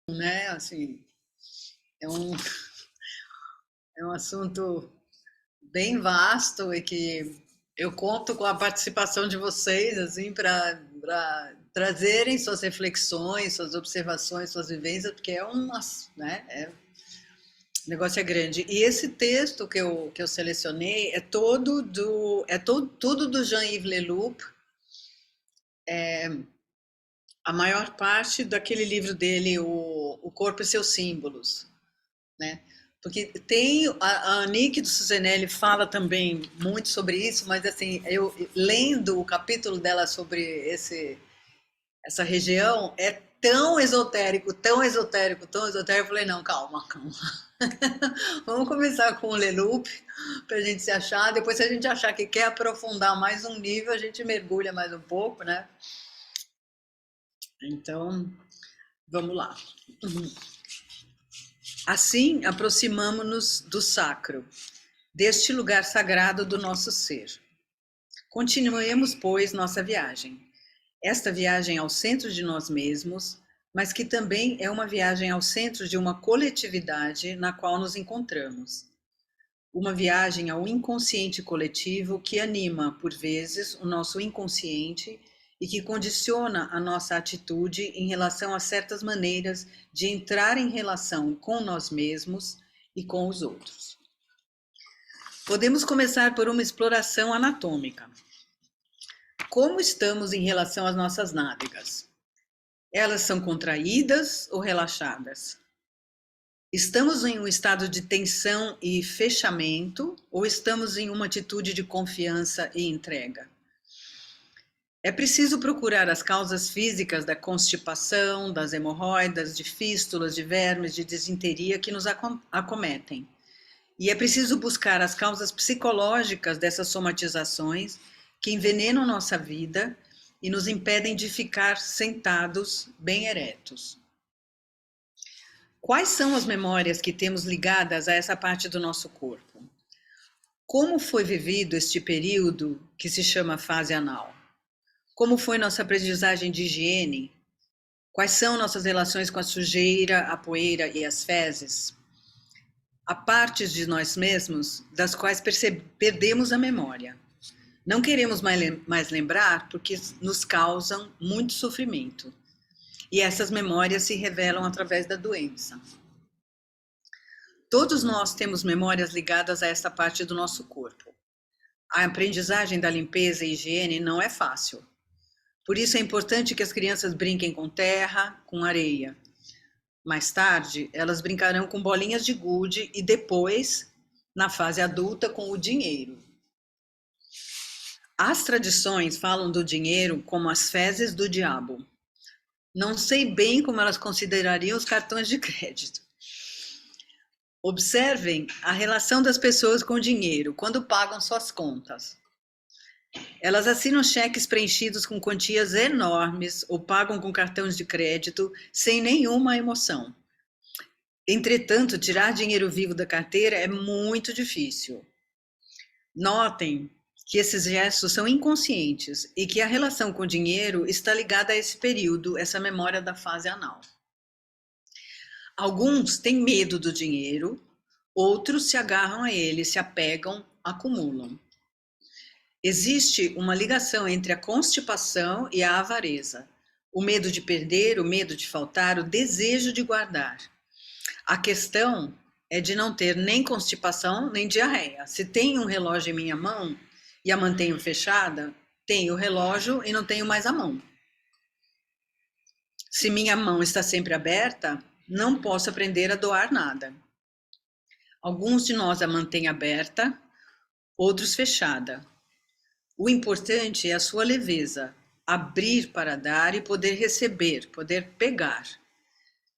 né? Assim, é um, é um assunto bem vasto e que eu conto com a participação de vocês, assim, para trazerem suas reflexões, suas observações, suas vivências, porque né? O negócio é grande. E esse texto que eu selecionei tudo do Jean-Yves Leloup, a maior parte daquele livro dele, o Corpo e seus Símbolos, né? Porque tem a Annick do Suzanelli fala também muito sobre isso, mas assim, eu lendo o capítulo dela sobre essa região é tão esotérico, tão esotérico, tão esotérico, eu falei, não, calma, calma. Vamos começar com o Leloup para a gente se achar, depois se a gente achar que quer aprofundar mais um nível, a gente mergulha mais um pouco, né? Então, vamos lá. Assim, aproximamo-nos do sacro, deste lugar sagrado do nosso ser. Continuemos, pois, nossa viagem. Esta viagem ao centro de nós mesmos, mas que também é uma viagem ao centro de uma coletividade na qual nos encontramos. Uma viagem ao inconsciente coletivo que anima, por vezes, o nosso inconsciente e que condiciona a nossa atitude em relação a certas maneiras de entrar em relação com nós mesmos e com os outros. Podemos começar por uma exploração anatômica. Como estamos em relação às nossas nádegas? Elas são contraídas ou relaxadas? Estamos em um estado de tensão e fechamento ou estamos em uma atitude de confiança e entrega? É preciso procurar as causas físicas da constipação, das hemorroidas, de fístulas, de vermes, de disenteria que nos acometem. E é preciso buscar as causas psicológicas dessas somatizações que envenenam nossa vida e nos impedem de ficar sentados bem eretos. Quais são as memórias que temos ligadas a essa parte do nosso corpo? Como foi vivido este período que se chama fase anal? Como foi nossa aprendizagem de higiene? Quais são nossas relações com a sujeira, a poeira e as fezes? Há partes de nós mesmos das quais perdemos a memória. Não queremos mais lembrar porque nos causam muito sofrimento. E essas memórias se revelam através da doença. Todos nós temos memórias ligadas a esta parte do nosso corpo. A aprendizagem da limpeza e higiene não é fácil. Por isso é importante que as crianças brinquem com terra, com areia. Mais tarde, elas brincarão com bolinhas de gude e depois, na fase adulta, com o dinheiro. As tradições falam do dinheiro como as fezes do diabo. Não sei bem como elas considerariam os cartões de crédito. Observem a relação das pessoas com o dinheiro quando pagam suas contas. Elas assinam cheques preenchidos com quantias enormes ou pagam com cartões de crédito sem nenhuma emoção. Entretanto, tirar dinheiro vivo da carteira é muito difícil. Notem que esses gestos são inconscientes e que a relação com o dinheiro está ligada a esse período, essa memória da fase anal. Alguns têm medo do dinheiro, outros se agarram a ele, se apegam, acumulam. Existe uma ligação entre a constipação e a avareza, o medo de perder, o medo de faltar, o desejo de guardar. A questão é de não ter nem constipação nem diarreia. Se tenho um relógio em minha mão e a mantenho fechada, tenho o relógio e não tenho mais a mão. Se minha mão está sempre aberta, não posso aprender a doar nada. Alguns de nós a mantêm aberta, outros fechada. O importante é a sua leveza, abrir para dar e poder receber, poder pegar.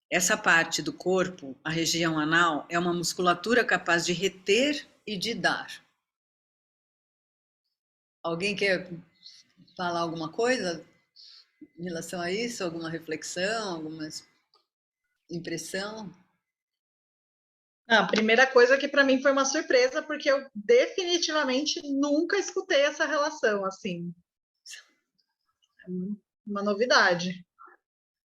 Essa parte do corpo, a região anal, é uma musculatura capaz de reter e de dar. Alguém quer falar alguma coisa em relação a isso? Alguma reflexão, alguma impressão? A primeira coisa que para mim foi uma surpresa, porque eu definitivamente nunca escutei essa relação assim. É uma novidade.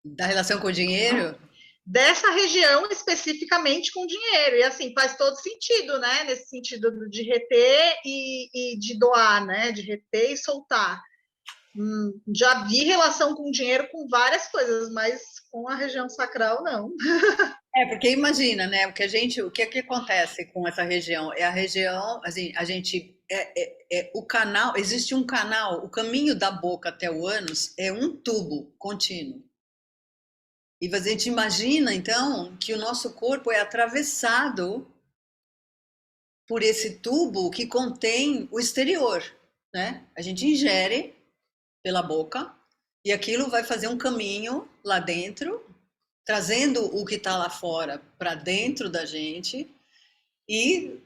Da relação com o dinheiro? dessa região especificamente com dinheiro. E assim, faz todo sentido, né? Nesse sentido de reter e de doar, né? De reter e soltar. Já vi relação com dinheiro com várias coisas, mas com a região sacral, não. Porque imagina, né? O que é que acontece com essa região? É a região, assim, a gente o canal, existe um canal, o caminho da boca até o ânus é um tubo contínuo. E a gente imagina, então, que o nosso corpo é atravessado por esse tubo que contém o exterior, né? A gente ingere pela boca e aquilo vai fazer um caminho lá dentro, trazendo o que está lá fora para dentro da gente e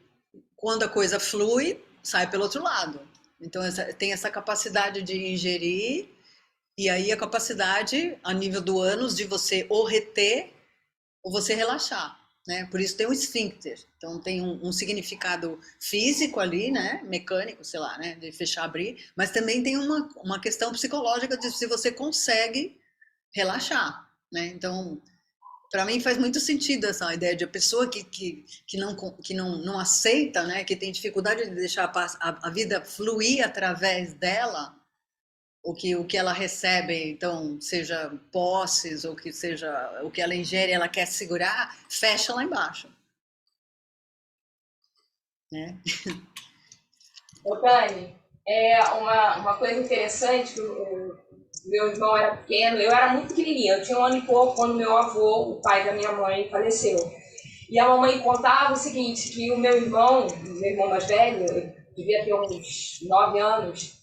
quando a coisa flui, sai pelo outro lado. Então tem essa capacidade de ingerir e aí a capacidade a nível do ânus de você ou reter ou você relaxar, né? Por isso tem o esfíncter. Então tem um significado físico ali, né? Mecânico, sei lá, né? De fechar, abrir, mas também tem uma questão psicológica de se você consegue relaxar, né? Então, para mim faz muito sentido essa ideia de a pessoa que não aceita, né? Que tem dificuldade de deixar a vida fluir através dela, o que ela recebe, então, seja posses, ou que seja o que ela ingere, ela quer segurar, fecha lá embaixo. Né? Ô, Tani, uma coisa interessante, que o meu irmão era pequeno, eu era muito pequenininha, eu tinha 1 ano e pouco quando meu avô, o pai da minha mãe, faleceu. E a mamãe contava o seguinte, que o meu irmão mais velho, devia ter uns 9 anos,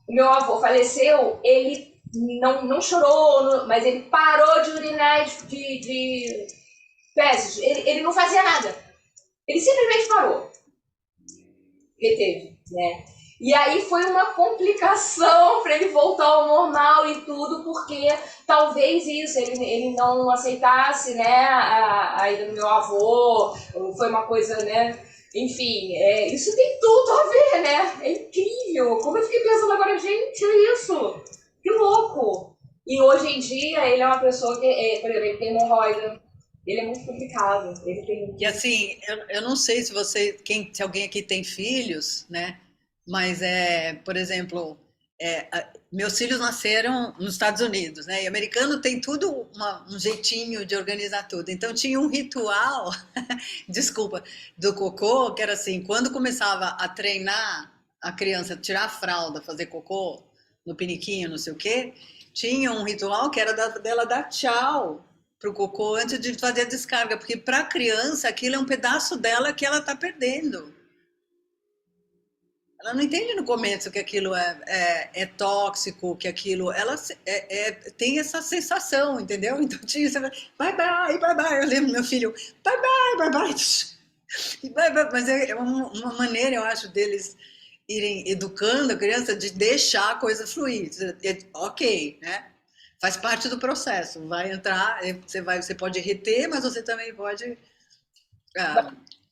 o meu avô faleceu, ele não chorou, mas ele parou de urinar de fezes, ele não fazia nada. Ele simplesmente parou. Reteve, né? E aí foi uma complicação para ele voltar ao normal e tudo, porque talvez isso, ele não aceitasse, né, a ida do meu avô, foi uma coisa, né, enfim, isso tem tudo a ver, né? É incrível. Como eu fiquei pensando agora, gente, é isso. Que louco. E hoje em dia ele é uma pessoa que, por exemplo, ele tem hemorroida. Ele é muito complicado. Ele tem... E assim, eu não sei se se alguém aqui tem filhos, né? Mas por exemplo, meus filhos nasceram nos Estados Unidos, né? E americano tem tudo um jeitinho de organizar tudo. Então tinha um ritual, desculpa, do cocô, que era assim, quando começava a treinar a criança, tirar a fralda, fazer cocô no piniquinho, não sei o quê, tinha um ritual que era dela dar tchau pro cocô antes de fazer a descarga, porque para a criança aquilo é um pedaço dela que ela está perdendo. Ela não entende no começo que aquilo é tóxico, que aquilo. Ela tem essa sensação, entendeu? Então tinha essa. Bye bye, bye bye. Eu lembro meu filho, bye bye, bye bye. Bye, bye. Mas é uma maneira, eu acho, deles irem educando a criança de deixar a coisa fluir. Ok, né? Faz parte do processo. Vai entrar, você pode reter, mas você também pode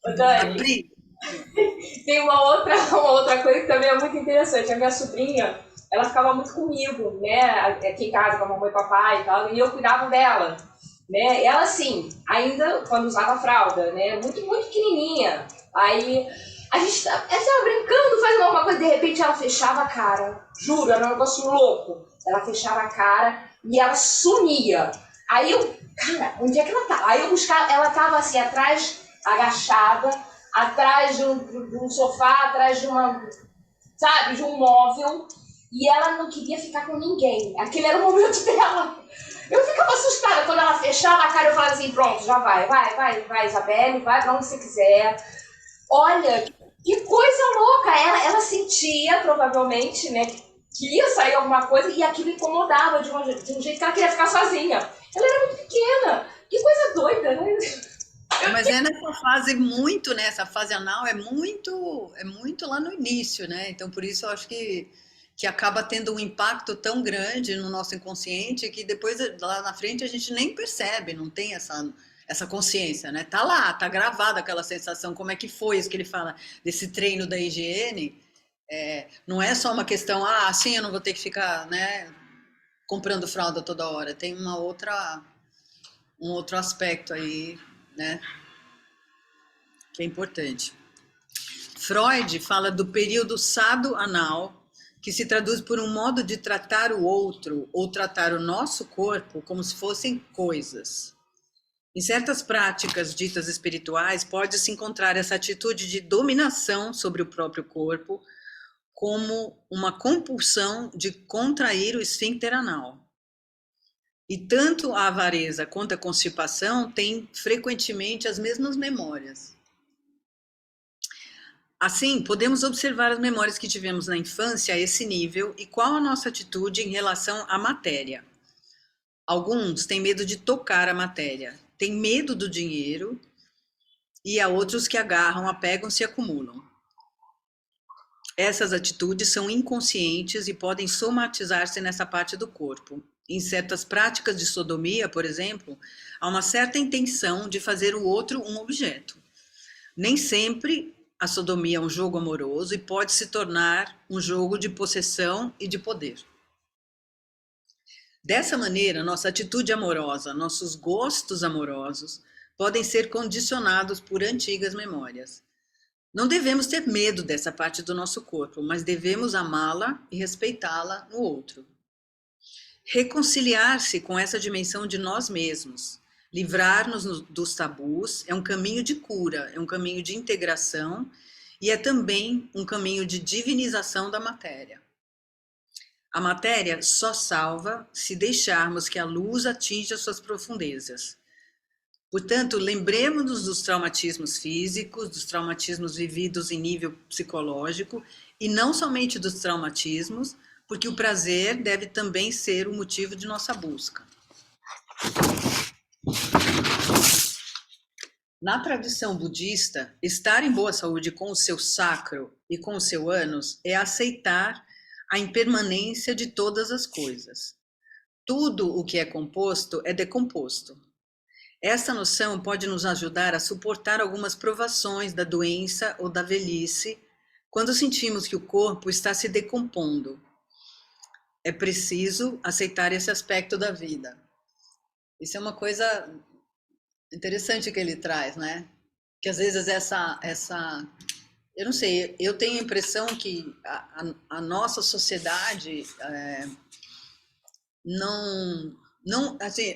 abrir. Tem uma outra coisa que também é muito interessante. A minha sobrinha, ela ficava muito comigo, né? Aqui em casa com a mamãe e papai e tal, e eu cuidava dela, né? Ela, assim, ainda quando usava fralda, né? Muito, muito pequenininha. Aí a gente estava brincando, fazendo alguma coisa, de repente ela fechava a cara. Juro, era um negócio louco. Ela fechava a cara e ela sumia. Aí cara, onde é que ela tá? Aí eu buscava, ela tava assim, atrás, agachada, atrás de um sofá, atrás de de um móvel, e ela não queria ficar com ninguém. Aquele era o momento dela. Eu ficava assustada quando ela fechava a cara, eu falava assim, pronto, já vai, Isabelle, vai pra onde você quiser. Olha, que coisa louca! Ela sentia, provavelmente, né, que ia sair alguma coisa, e aquilo incomodava de um jeito que ela queria ficar sozinha. Ela era muito pequena. Que coisa doida, né? Mas nessa fase muito, né? Essa fase anal é muito lá no início, né? Então por isso eu acho que acaba tendo um impacto tão grande no nosso inconsciente que depois lá na frente a gente nem percebe, não tem essa consciência, né? Tá lá, tá gravada aquela sensação, como é que foi isso que ele fala desse treino da higiene. Não é só uma questão, assim eu não vou ter que ficar, né, comprando fralda toda hora. Tem uma outra um outro aspecto aí, né, que é importante. Freud fala do período sado-anal, que se traduz por um modo de tratar o outro ou tratar o nosso corpo como se fossem coisas. Em certas práticas ditas espirituais, pode-se encontrar essa atitude de dominação sobre o próprio corpo como uma compulsão de contrair o esfíncter anal. E tanto a avareza quanto a constipação têm frequentemente as mesmas memórias. Assim, podemos observar as memórias que tivemos na infância a esse nível e qual a nossa atitude em relação à matéria. Alguns têm medo de tocar a matéria, têm medo do dinheiro, e há outros que agarram, apegam-se e acumulam. Essas atitudes são inconscientes e podem somatizar-se nessa parte do corpo. Em certas práticas de sodomia, por exemplo, há uma certa intenção de fazer o outro um objeto. Nem sempre a sodomia é um jogo amoroso e pode se tornar um jogo de possessão e de poder. Dessa maneira, nossa atitude amorosa, nossos gostos amorosos podem ser condicionados por antigas memórias. Não devemos ter medo dessa parte do nosso corpo, mas devemos amá-la e respeitá-la no outro. Reconciliar-se com essa dimensão de nós mesmos, livrar-nos dos tabus, é um caminho de cura, é um caminho de integração e é também um caminho de divinização da matéria. A matéria só salva se deixarmos que a luz atinja suas profundezas. Portanto, lembremos-nos dos traumatismos físicos, dos traumatismos vividos em nível psicológico, e não somente dos traumatismos, porque o prazer deve também ser o motivo de nossa busca. Na tradição budista, estar em boa saúde com o seu sacro e com o seu ânus é aceitar a impermanência de todas as coisas. Tudo o que é composto é decomposto. Essa noção pode nos ajudar a suportar algumas provações da doença ou da velhice, quando sentimos que o corpo está se decompondo. É preciso aceitar esse aspecto da vida. Isso é uma coisa interessante que ele traz, né? Que às vezes eu não sei, eu tenho a impressão que a nossa sociedade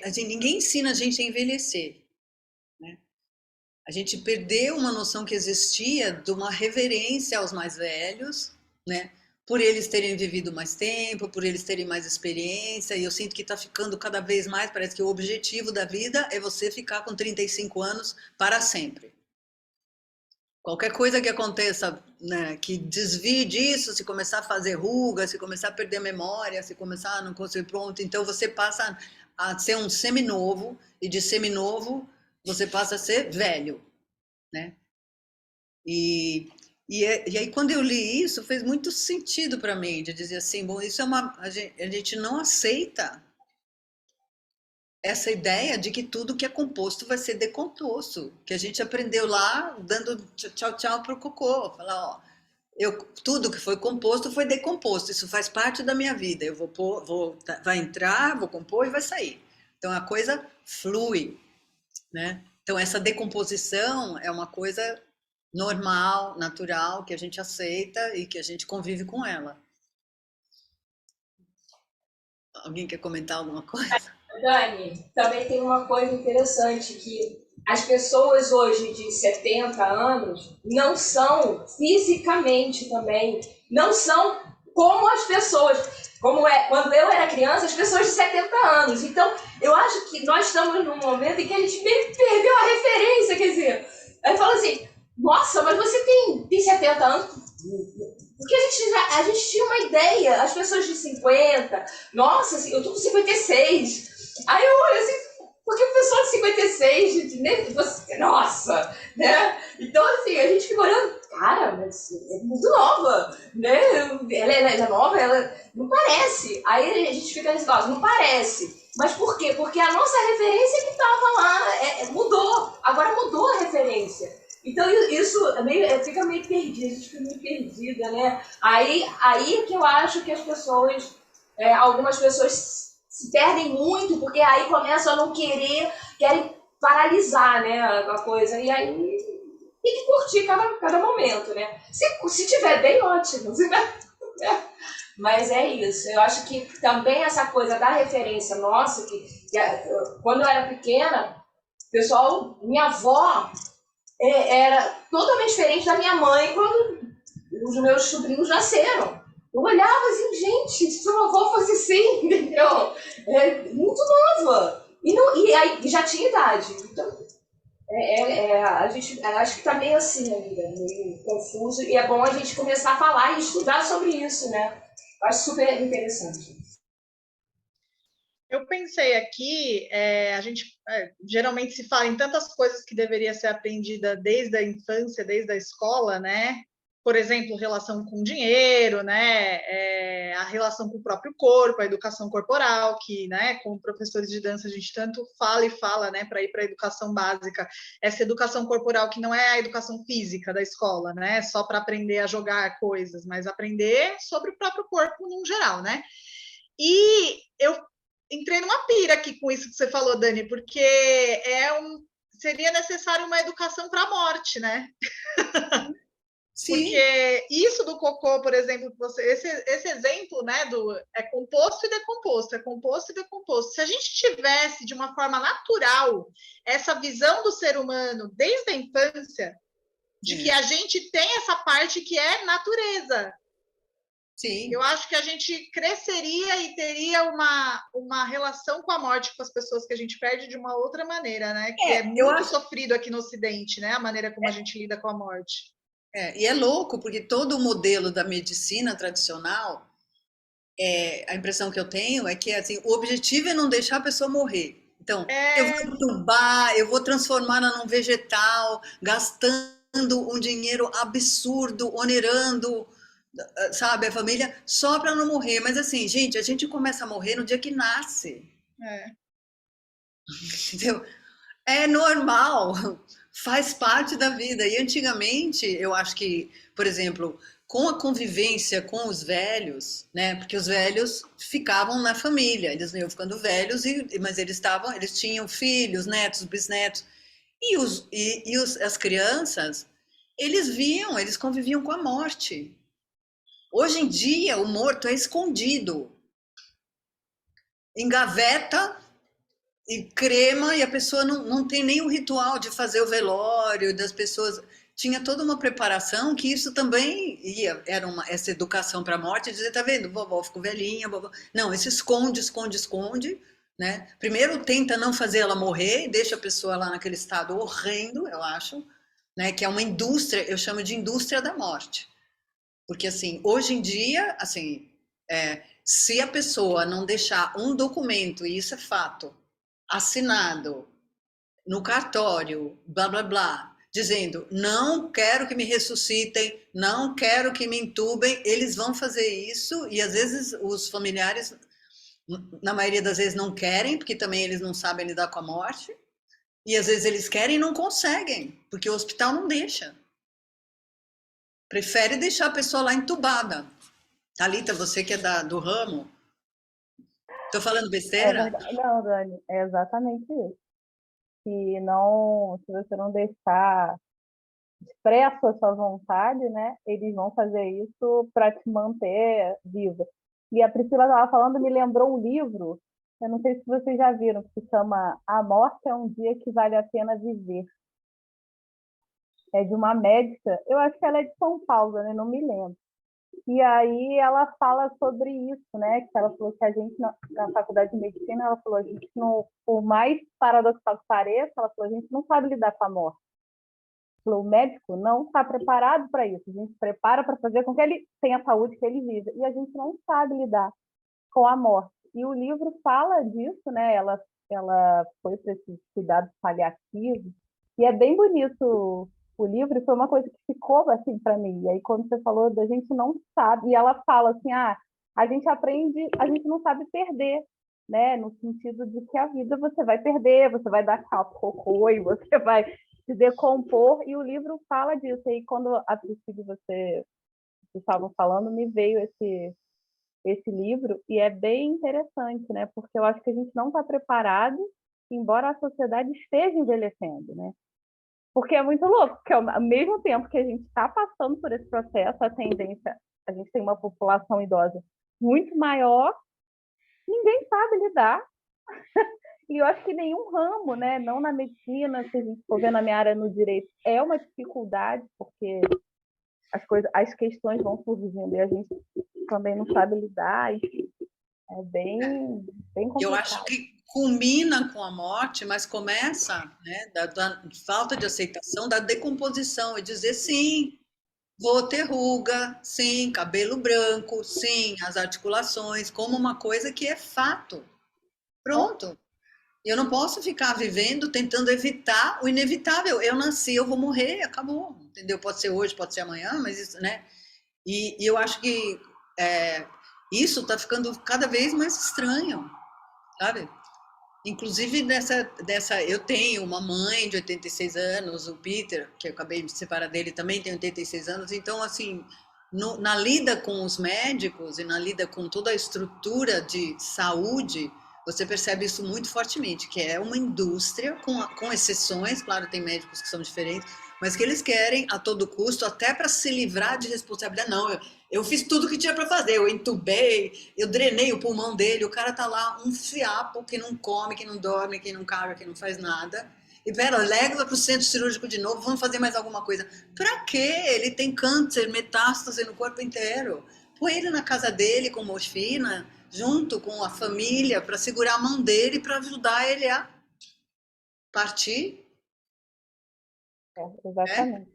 assim, ninguém ensina a gente a envelhecer, né? A gente perdeu uma noção que existia de uma reverência aos mais velhos, né? Por eles terem vivido mais tempo, por eles terem mais experiência, e eu sinto que está ficando cada vez mais, parece que o objetivo da vida é você ficar com 35 anos para sempre. Qualquer coisa que aconteça, né, que desvie disso, se começar a fazer ruga, se começar a perder a memória, se começar a não conseguir pronto, então você passa a ser um seminovo, e de seminovo você passa a ser velho, né? E aí quando eu li isso, fez muito sentido para mim, de dizer assim, bom, isso é a gente não aceita essa ideia de que tudo que é composto vai ser decomposto, que a gente aprendeu lá dando tchau tchau pro cocô, falar, ó, tudo que foi composto foi decomposto, isso faz parte da minha vida, eu vai entrar, vou compor e vai sair. Então a coisa flui, né? Então essa decomposição é uma coisa normal, natural, que a gente aceita e que a gente convive com ela. Alguém quer comentar alguma coisa? Dani, também tem uma coisa interessante, que as pessoas hoje de 70 anos não são fisicamente também, não são como as pessoas, quando eu era criança, as pessoas de 70 anos. Então, eu acho que nós estamos num momento em que a gente perdeu a referência, quer dizer, aí fala assim, nossa, mas você tem 70 anos? Porque a gente tinha uma ideia, as pessoas de 50, nossa, assim, eu tô com 56. Aí eu olho assim, porque o pessoal de 56, gente, nossa, né? Então, assim, a gente fica olhando, cara, mas é muito nova, né? Ela é nova, ela não parece. Aí a gente fica nesse caso, não parece. Mas por quê? Porque a nossa referência que estava lá mudou. Agora mudou a referência. Então, isso fica meio perdido, a gente fica meio perdida, né? Aí que eu acho que as pessoas, algumas pessoas se perdem muito, porque aí começam a não querer querem paralisar, né, a coisa, e aí tem que curtir cada momento, né? Se tiver bem, ótimo, mas é isso. Eu acho que também essa coisa da referência nossa, quando eu era pequena, pessoal, minha avó era totalmente diferente da minha mãe quando os meus sobrinhos nasceram. Eu olhava assim, gente, se uma avó fosse assim, entendeu? Muito nova. E aí já tinha idade. Então, a gente acho que tá meio assim ainda, meio confuso, e é bom a gente começar a falar e estudar sobre isso, né? Eu acho super interessante. Eu pensei aqui, a gente geralmente se fala em tantas coisas que deveria ser aprendida desde a infância, desde a escola, né? Por exemplo, relação com dinheiro, né? A relação com o próprio corpo, a educação corporal, que, né, como professores de dança, a gente tanto fala e fala, né, para ir para a educação básica, essa educação corporal que não é a educação física da escola, né? Só para aprender a jogar coisas, mas aprender sobre o próprio corpo num geral, né? E eu entrei numa pira aqui com isso que você falou, Dani, porque seria necessário uma educação para a morte, né? Sim. Porque isso do cocô, por exemplo, esse exemplo, né, do é composto e decomposto, é composto e decomposto. Se a gente tivesse de uma forma natural essa visão do ser humano desde a infância, de que a gente tem essa parte que é natureza. Sim. Eu acho que a gente cresceria e teria uma relação com a morte, com as pessoas que a gente perde de uma outra maneira, né? Que é muito sofrido aqui no Ocidente, né? A maneira como a gente lida com a morte. E é louco, porque todo o modelo da medicina tradicional, a impressão que eu tenho é que assim, o objetivo é não deixar a pessoa morrer. Então, eu vou entubar, eu vou transformá-la num vegetal, gastando um dinheiro absurdo, onerando, sabe, a família, só para não morrer. Mas assim, gente, a gente começa a morrer no dia que nasce. Entendeu? É normal, faz parte da vida. E antigamente, eu acho que, por exemplo, com a convivência com os velhos, né? Porque os velhos ficavam na família, eles iam ficando velhos, mas eles tinham filhos, netos, bisnetos. As crianças, eles conviviam com a morte. Hoje em dia, o morto é escondido, engaveta e crema, e a pessoa não tem nem o ritual de fazer o velório das pessoas. Tinha toda uma preparação que isso também essa educação para a morte, dizer, tá vendo, vovó ficou velhinha, vovó. Não, esse esconde, esconde, esconde, né? Primeiro tenta não fazer ela morrer, deixa a pessoa lá naquele estado horrendo, eu acho, né? Que é uma indústria, eu chamo de indústria da morte. Porque assim, hoje em dia, assim, se a pessoa não deixar um documento, e isso é fato, assinado no cartório, blá blá blá, dizendo não quero que me ressuscitem, não quero que me entubem, eles vão fazer isso e às vezes os familiares, na maioria das vezes, não querem, porque também eles não sabem lidar com a morte, e às vezes eles querem e não conseguem, porque o hospital não deixa. Prefere deixar a pessoa lá entubada. Thalita, você que é do ramo, estou falando besteira? Não, Dani, é exatamente isso. Se você não deixar expressa a sua vontade, né, eles vão fazer isso para te manter viva. E a Priscila estava falando, me lembrou um livro, eu não sei se vocês já viram, que se chama A Morte é um Dia que Vale a Pena Viver. É de uma médica, eu acho que ela é de São Paulo, né, não me lembro. E aí ela fala sobre isso, né? Que ela falou que a gente, na faculdade de medicina, ela falou, a gente não, por mais paradoxal que pareça, ela falou, a gente não sabe lidar com a morte. O médico não está preparado para isso. A gente se prepara para fazer com que ele tenha a saúde que ele vive. E a gente não sabe lidar com a morte. E o livro fala disso, né? Ela foi para esses cuidados paliativos. E é bem bonito o livro. E foi uma coisa que ficou assim para mim. E aí, quando você falou da gente não sabe, e ela fala assim: a gente aprende, a gente não sabe perder. Né? No sentido de que a vida você vai perder, você vai dar cocô e você vai se decompor, e o livro fala disso. E quando a princípio vocês estavam falando, me veio esse livro, e é bem interessante, né? Porque eu acho que a gente não está preparado embora a sociedade esteja envelhecendo, né? Porque é muito louco, porque ao mesmo tempo que a gente está passando por esse processo, a gente tem uma população idosa muito maior, ninguém sabe lidar. E eu acho que nenhum ramo, né? Não na medicina, se a gente for ver na minha área no direito, é uma dificuldade, porque as questões vão surgindo e a gente também não sabe lidar, enfim, é bem complicado. Eu acho que culmina com a morte, mas começa, né, da falta de aceitação, da decomposição, e dizer sim, vou ter ruga, sim, cabelo branco, sim, as articulações, como uma coisa que é fato. Pronto. Eu não posso ficar vivendo tentando evitar o inevitável. Eu nasci, eu vou morrer, acabou. Entendeu? Pode ser hoje, pode ser amanhã, mas isso, né? E eu acho que isso está ficando cada vez mais estranho, sabe? Inclusive eu tenho uma mãe de 86 anos, o Peter, que eu acabei de separar dele, também tem 86 anos. Então, assim, na lida com os médicos e na lida com toda a estrutura de saúde, você percebe isso muito fortemente, que é uma indústria com exceções, claro, tem médicos que são diferentes, mas que eles querem a todo custo, até para se livrar de responsabilidade. Não, eu fiz tudo o que tinha para fazer, eu entubei, eu drenei o pulmão dele, o cara tá lá um fiapo que não come, que não dorme, que não caga, que não faz nada. E pera, leva para o centro cirúrgico de novo, vamos fazer mais alguma coisa. Para quê? Ele tem câncer, metástase no corpo inteiro. Põe ele na casa dele com morfina, junto com a família, para segurar a mão dele, para ajudar ele a partir. Exatamente.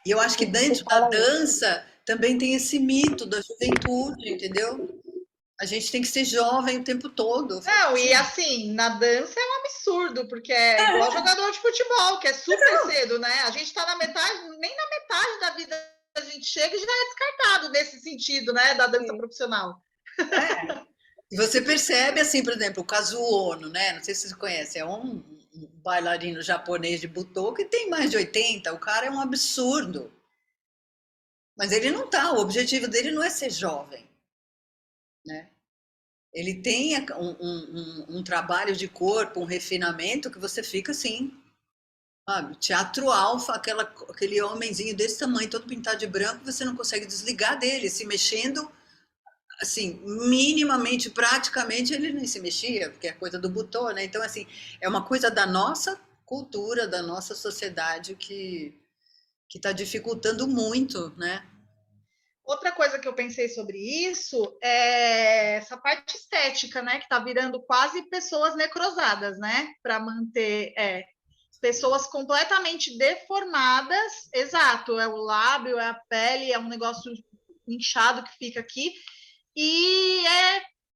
E eu acho que dentro da dança também tem esse mito da juventude, entendeu? A gente tem que ser jovem o tempo todo. Não, e assim, na dança é um absurdo, porque é igual jogador de futebol, que é super cedo, né? A gente tá na metade, nem na metade da vida a gente chega e já é descartado nesse sentido, né? Da dança profissional. E você percebe, assim, por exemplo, o Kazuo Ono, né? Não sei se você conhece, é um bailarino japonês de butô que tem mais de 80, o cara é um absurdo. Mas ele não tá, o objetivo dele não é ser jovem, né? Ele tem um trabalho de corpo, um refinamento que você fica assim, sabe? Teatro alfa, aquele homenzinho desse tamanho, todo pintado de branco, você não consegue desligar dele, se mexendo, assim, minimamente, praticamente, ele nem se mexia, porque é coisa do butô, né? Então, assim, é uma coisa da nossa cultura, da nossa sociedade que está dificultando muito, né? Outra coisa que eu pensei sobre isso é essa parte estética, né? Que está virando quase pessoas necrosadas, né? Para manter pessoas completamente deformadas. Exato, é o lábio, é a pele, é um negócio inchado que fica aqui. E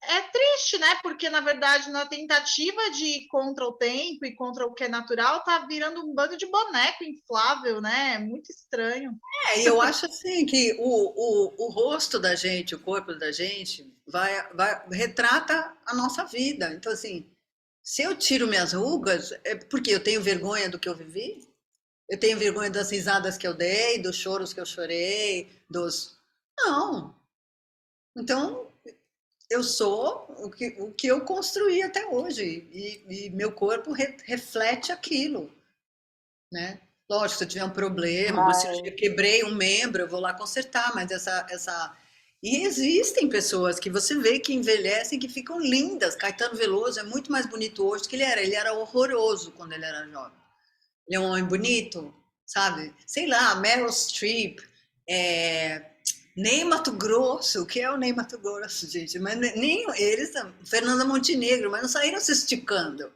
é triste, né? Porque, na verdade, na tentativa de ir contra o tempo e contra o que é natural, tá virando um bando de boneco inflável, né? É muito estranho. E eu acho assim que o rosto da gente, o corpo da gente, retrata a nossa vida. Então, assim, se eu tiro minhas rugas, é porque eu tenho vergonha do que eu vivi? Eu tenho vergonha das risadas que eu dei, dos choros que eu chorei, dos... Não. Então, eu sou o que eu construí até hoje. E meu corpo reflete aquilo, né? Lógico, se eu tiver um problema, uma cirurgia, quebrei um membro, eu vou lá consertar, mas essa... E existem pessoas que você vê que envelhecem, que ficam lindas. Caetano Veloso é muito mais bonito hoje do que ele era. Ele era horroroso quando ele era jovem. Ele é um homem bonito, sabe? Sei lá, Meryl Streep, Ney Matogrosso, o que é o Ney Matogrosso, gente? Mas nem eles, Fernanda Montenegro, mas não saíram se esticando,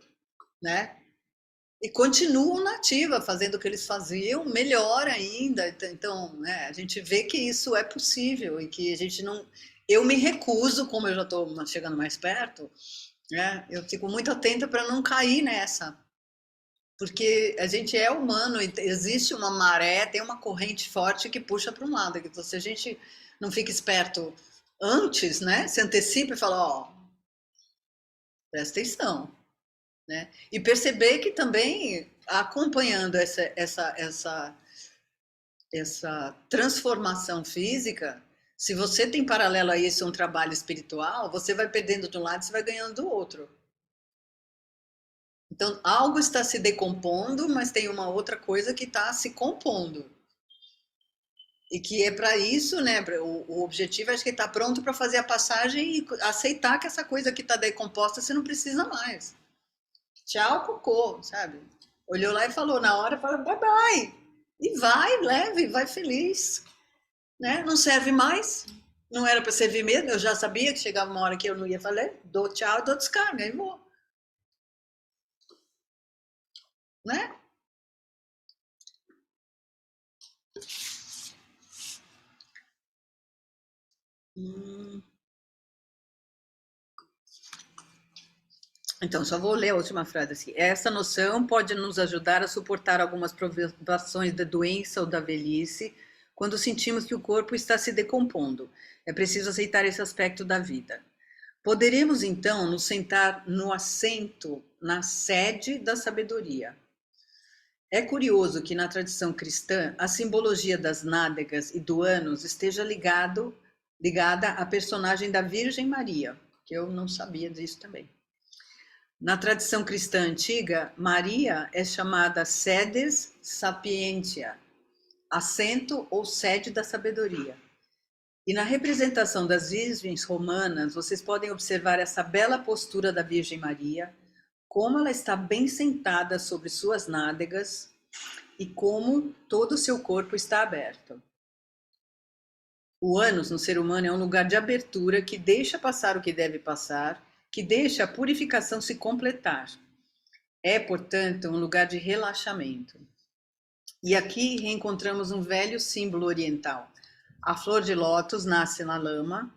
né? E continuam na ativa, fazendo o que eles faziam, melhor ainda. Então, né, a gente vê que isso é possível e que a gente não... Eu me recuso, como eu já estou chegando mais perto, né, eu fico muito atenta para não cair nessa. Porque a gente é humano e existe uma maré, tem uma corrente forte que puxa para um lado. Então, se a gente não fica esperto antes, né, se antecipa e fala, ó, presta atenção. Né? E perceber que também, acompanhando essa transformação física, se você tem paralelo a isso um trabalho espiritual, você vai perdendo de um lado e você vai ganhando do outro. Então, algo está se decompondo, mas tem uma outra coisa que está se compondo. E que é para isso, né? O objetivo é que está pronto para fazer a passagem e aceitar que essa coisa que está decomposta você não precisa mais. Tchau, cocô, sabe? Olhou lá e falou, na hora, fala bye bye. E vai, leve, vai feliz. Né? Não serve mais. Não era para servir mesmo. Eu já sabia que chegava uma hora que eu não ia fazer. Dou tchau, dou descarga e vou. Né? Então, só vou ler a última frase assim. Essa noção pode nos ajudar a suportar algumas provações da doença ou da velhice, quando sentimos que o corpo está se decompondo. É preciso aceitar esse aspecto da vida. Poderemos, então, nos sentar no assento, na sede da sabedoria. É curioso que na tradição cristã a simbologia das nádegas e do ânus esteja ligada à personagem da Virgem Maria, que eu não sabia disso também. Na tradição cristã antiga, Maria é chamada sedes sapientia, assento ou sede da sabedoria. E na representação das virgens romanas, vocês podem observar essa bela postura da Virgem Maria, como ela está bem sentada sobre suas nádegas e como todo o seu corpo está aberto. O ânus no ser humano é um lugar de abertura que deixa passar o que deve passar, que deixa a purificação se completar. É, portanto, um lugar de relaxamento. E aqui reencontramos um velho símbolo oriental. A flor de lótus nasce na lama,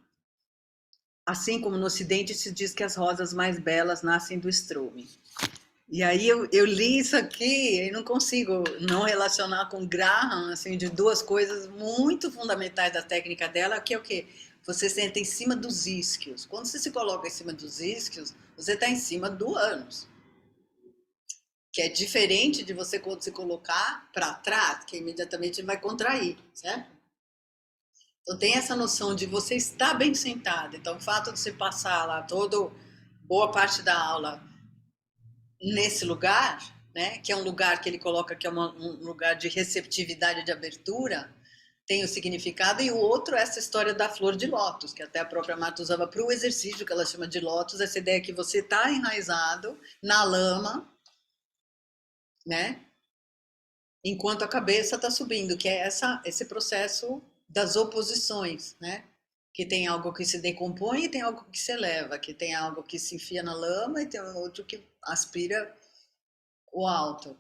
assim como no Ocidente se diz que as rosas mais belas nascem do estrume. E aí eu li isso aqui e não consigo não relacionar com Graham, assim, de duas coisas muito fundamentais da técnica dela, que é o quê? Você senta em cima dos isquios. Quando você se coloca em cima dos isquios, você está em cima do ânus. Que é diferente de você quando se colocar para trás, que imediatamente vai contrair, certo? Então tem essa noção de você estar bem sentado. Então o fato de você passar lá boa parte da aula nesse lugar, né, que é um lugar que ele coloca que é um lugar de receptividade, de abertura, tem o significado, e o outro é essa história da flor de lótus, que até a própria Marta usava para o exercício que ela chama de lótus, essa ideia que você está enraizado na lama, né, enquanto a cabeça está subindo, que é esse processo das oposições, né, que tem algo que se decompõe e tem algo que se eleva, que tem algo que se enfia na lama e tem outro que aspira o alto,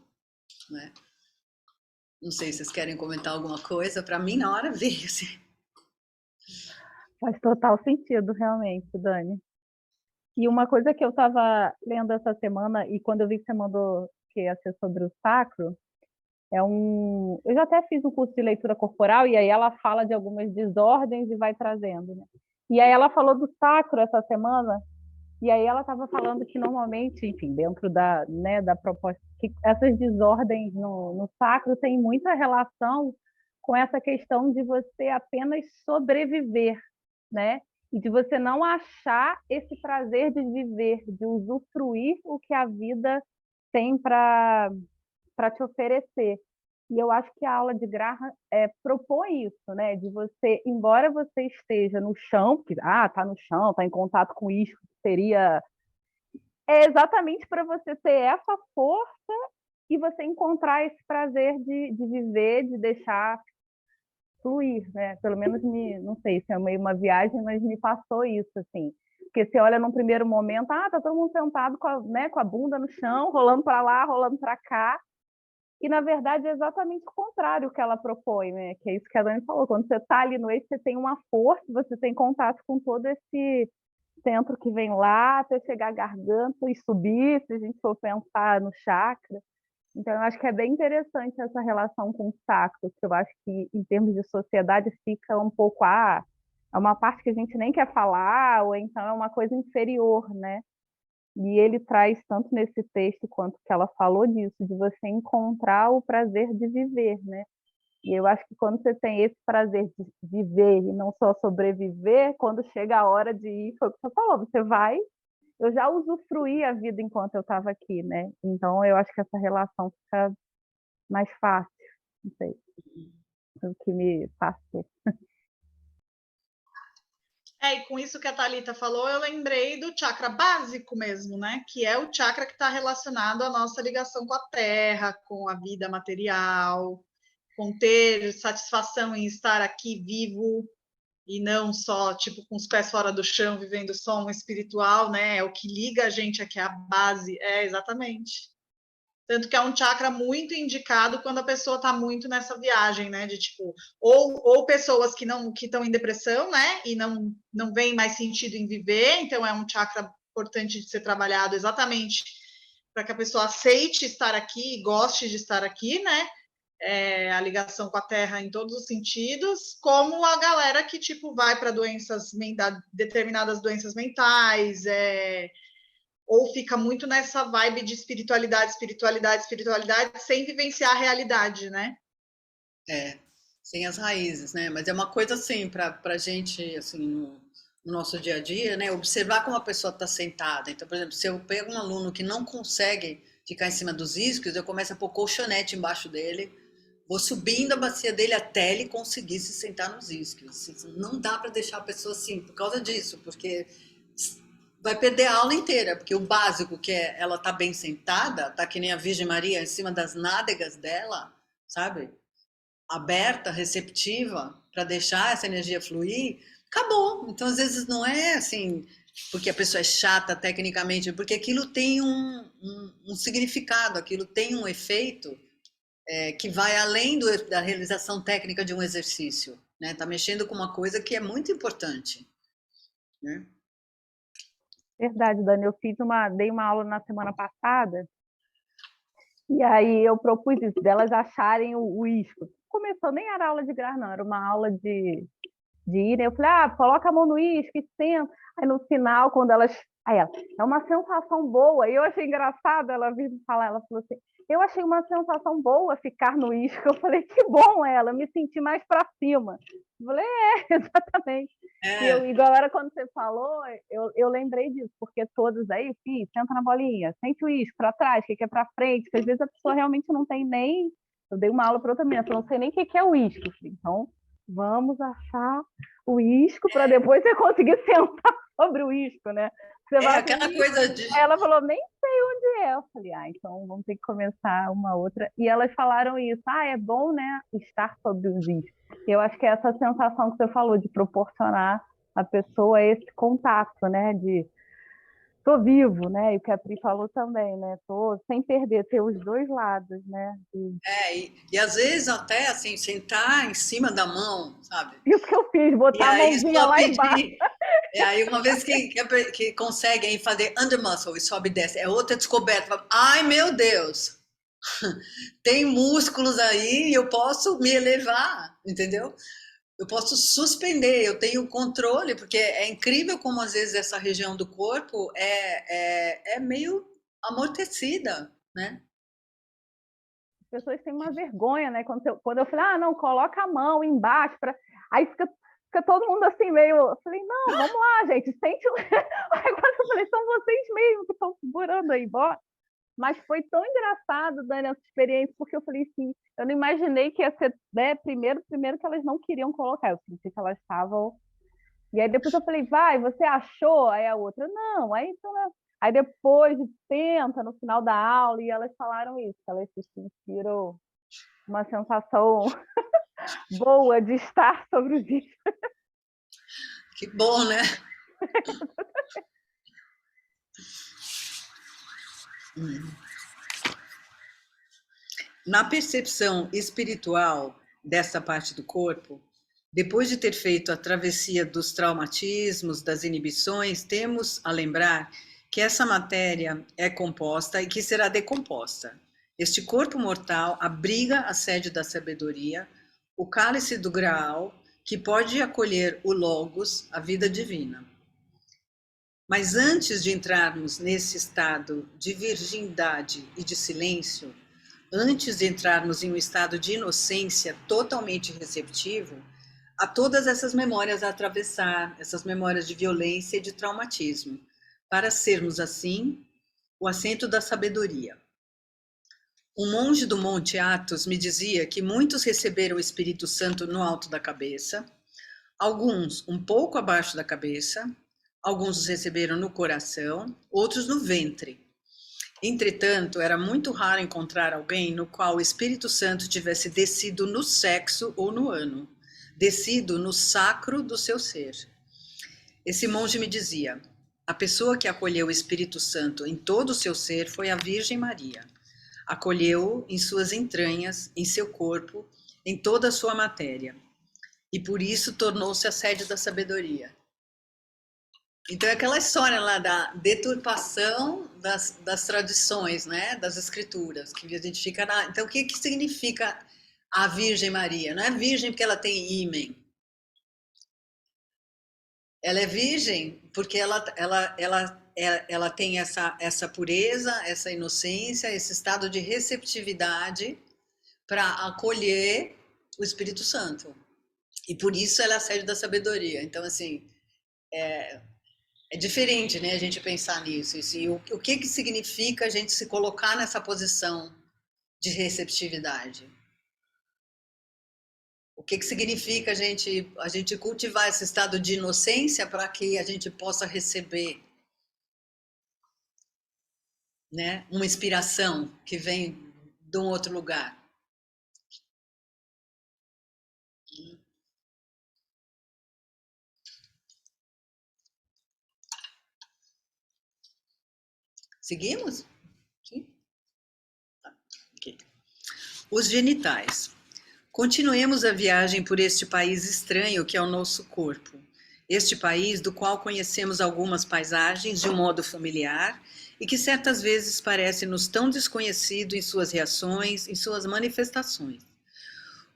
né? Não sei se vocês querem comentar alguma coisa. Para mim, na hora veio assim. Faz total sentido, realmente, Dani. E uma coisa que eu estava lendo essa semana, e quando eu vi que você mandou que ia ser sobre o sacro, eu já até fiz um curso de leitura corporal, e aí ela fala de algumas desordens e vai trazendo, né? E aí ela falou do sacro essa semana, e aí ela estava falando que normalmente, enfim, dentro da proposta, que essas desordens no sacro têm muita relação com essa questão de você apenas sobreviver, né? E de você não achar esse prazer de viver, de usufruir o que a vida tem para te oferecer. E eu acho que a aula de Graham propõe isso, né? De você, embora você esteja no chão, porque tá no chão, tá em contato com isso, seria exatamente para você ter essa força e você encontrar esse prazer de viver, de deixar fluir, né? Pelo menos não sei se é meio uma viagem, mas me passou isso, assim. Porque você olha num primeiro momento, tá todo mundo sentado com a bunda no chão, rolando para lá, rolando para cá. E, na verdade, é exatamente o contrário que ela propõe, né? Que é isso que a Dani falou. Quando você está ali no eixo, você tem uma força, você tem contato com todo esse centro que vem lá até chegar à garganta e subir, se a gente for pensar no chakra. Então, eu acho que é bem interessante essa relação com o sacro, que eu acho que, em termos de sociedade, fica um pouco, é uma parte que a gente nem quer falar, ou então é uma coisa inferior, né? E ele traz, tanto nesse texto quanto que ela falou disso, de você encontrar o prazer de viver, né? E eu acho que quando você tem esse prazer de viver e não só sobreviver, quando chega a hora de ir, foi o que você falou, você vai eu já usufruí a vida enquanto eu estava aqui, né? Então eu acho que essa relação fica mais fácil, não sei, o que me passou. E com isso que a Thalita falou, eu lembrei do chakra básico mesmo, né? Que é o chakra que está relacionado à nossa ligação com a terra, com a vida material, com ter satisfação em estar aqui vivo e não só, tipo, com os pés fora do chão, vivendo só um espiritual, né? É o que liga a gente aqui, a base. Exatamente. Tanto que é um chakra muito indicado quando a pessoa está muito nessa viagem, né? De tipo, ou pessoas que estão em depressão, né? E não veem mais sentido em viver, então é um chakra importante de ser trabalhado exatamente para que a pessoa aceite estar aqui e goste de estar aqui, né? A ligação com a terra em todos os sentidos, como a galera que tipo vai para determinadas doenças mentais, ou fica muito nessa vibe de espiritualidade, sem vivenciar a realidade, né? Sem as raízes, né? Mas é uma coisa assim, para a gente, assim, no nosso dia a dia, né? Observar como a pessoa está sentada. Então, por exemplo, se eu pego um aluno que não consegue ficar em cima dos isquios, eu começo a pôr colchonete embaixo dele, vou subindo a bacia dele até ele conseguir se sentar nos isquios. Não dá para deixar a pessoa assim, por causa disso, porque vai perder a aula inteira, porque o básico, que é ela tá bem sentada, tá que nem a Virgem Maria em cima das nádegas dela, sabe? Aberta, receptiva, para deixar essa energia fluir, acabou. Então, às vezes, não é assim, porque a pessoa é chata tecnicamente, porque aquilo tem um significado, aquilo tem um efeito que vai além da realização técnica de um exercício, né? Tá mexendo com uma coisa que é muito importante, né? Verdade, Dani. Eu dei uma aula na semana passada, e aí eu propus isso, delas acharem o isco. Começou, nem era aula de graça, não, era uma aula de ir. Eu falei, coloca a mão no isco e senta. Aí no final, quando elas. Aí ela, é uma sensação boa. E eu achei engraçado ela vir falar, ela falou assim, eu achei uma sensação boa ficar no isco. Eu falei, que bom ela, me senti mais para cima. Eu falei, exatamente. E galera, quando você falou, eu lembrei disso, porque todos aí, senta na bolinha, sente o isco para trás, o que é para frente, porque às vezes a pessoa realmente não tem nem. Eu dei uma aula para outra menina, eu não sei nem o que é o isco. Então, vamos achar o isco para depois você conseguir sentar sobre o isco, né? Você vai aquela coisa de... Ela falou, nem sei onde é. Eu falei, então vamos ter que começar uma outra. E elas falaram isso, é bom, né, estar sobre os iscos. Eu acho que é essa sensação que você falou, de proporcionar à pessoa esse contato, né, de tô vivo, né? E o que a Pri falou também, né? Tô sem perder, ter os dois lados, né? E às vezes até assim, sentar em cima da mão, sabe? Isso que eu fiz, botar a mãozinha lá embaixo. Aí uma vez que conseguem fazer under muscle e sobe e desce, é outra descoberta. Ai, meu Deus! Tem músculos aí e eu posso me elevar, entendeu? Eu posso suspender, eu tenho controle, porque é incrível como às vezes essa região do corpo é meio amortecida, né? As pessoas têm uma vergonha, né? Quando eu falei, não, coloca a mão embaixo, aí fica todo mundo assim meio... Eu falei, não, vamos lá, gente, sente... Aí quando eu falei, são vocês mesmos que estão segurando aí, bora. Mas foi tão engraçado, Dani, essa experiência, porque eu falei assim, eu não imaginei que ia ser, né, primeiro que elas não queriam colocar, eu senti que elas estavam... E aí depois eu falei, você achou? Aí a outra, não, aí então... Aí depois tenta no final da aula, e elas falaram isso, que elas se sentiram uma sensação boa de estar sobre os iscos. Que bom, né? Na percepção espiritual dessa parte do corpo, depois de ter feito a travessia dos traumatismos, das inibições, temos a lembrar que essa matéria é composta e que será decomposta. Este corpo mortal abriga a sede da sabedoria, o cálice do Graal, que pode acolher o Logos, a vida divina. Mas antes de entrarmos nesse estado de virgindade e de silêncio, antes de entrarmos em um estado de inocência totalmente receptivo a todas essas memórias a atravessar, essas memórias de violência e de traumatismo, para sermos, assim, o assento da sabedoria. Um monge do Monte Athos me dizia que muitos receberam o Espírito Santo no alto da cabeça, alguns um pouco abaixo da cabeça, alguns os receberam no coração, outros no ventre. Entretanto, era muito raro encontrar alguém no qual o Espírito Santo tivesse descido no sexo ou no ano, descido no sacro do seu ser. Esse monge me dizia: a pessoa que acolheu o Espírito Santo em todo o seu ser foi a Virgem Maria. Acolheu-o em suas entranhas, em seu corpo, em toda a sua matéria. E por isso tornou-se a sede da sabedoria. Então é aquela história lá da deturpação das tradições, né, das escrituras, que a gente fica na... Então o que significa a Virgem Maria? Não é virgem porque ela tem ímen. Ela é virgem porque ela tem essa pureza, essa inocência, esse estado de receptividade para acolher o Espírito Santo. E por isso ela é a sede da sabedoria. Então, assim, é diferente, né, a gente pensar nisso. E o que significa a gente se colocar nessa posição de receptividade? O que significa a gente cultivar esse estado de inocência para que a gente possa receber, né, uma inspiração que vem de um outro lugar? Seguimos? Sim? Okay. Os genitais. Continuemos a viagem por este país estranho que é o nosso corpo. Este país do qual conhecemos algumas paisagens de um modo familiar e que certas vezes parece-nos tão desconhecido em suas reações, em suas manifestações.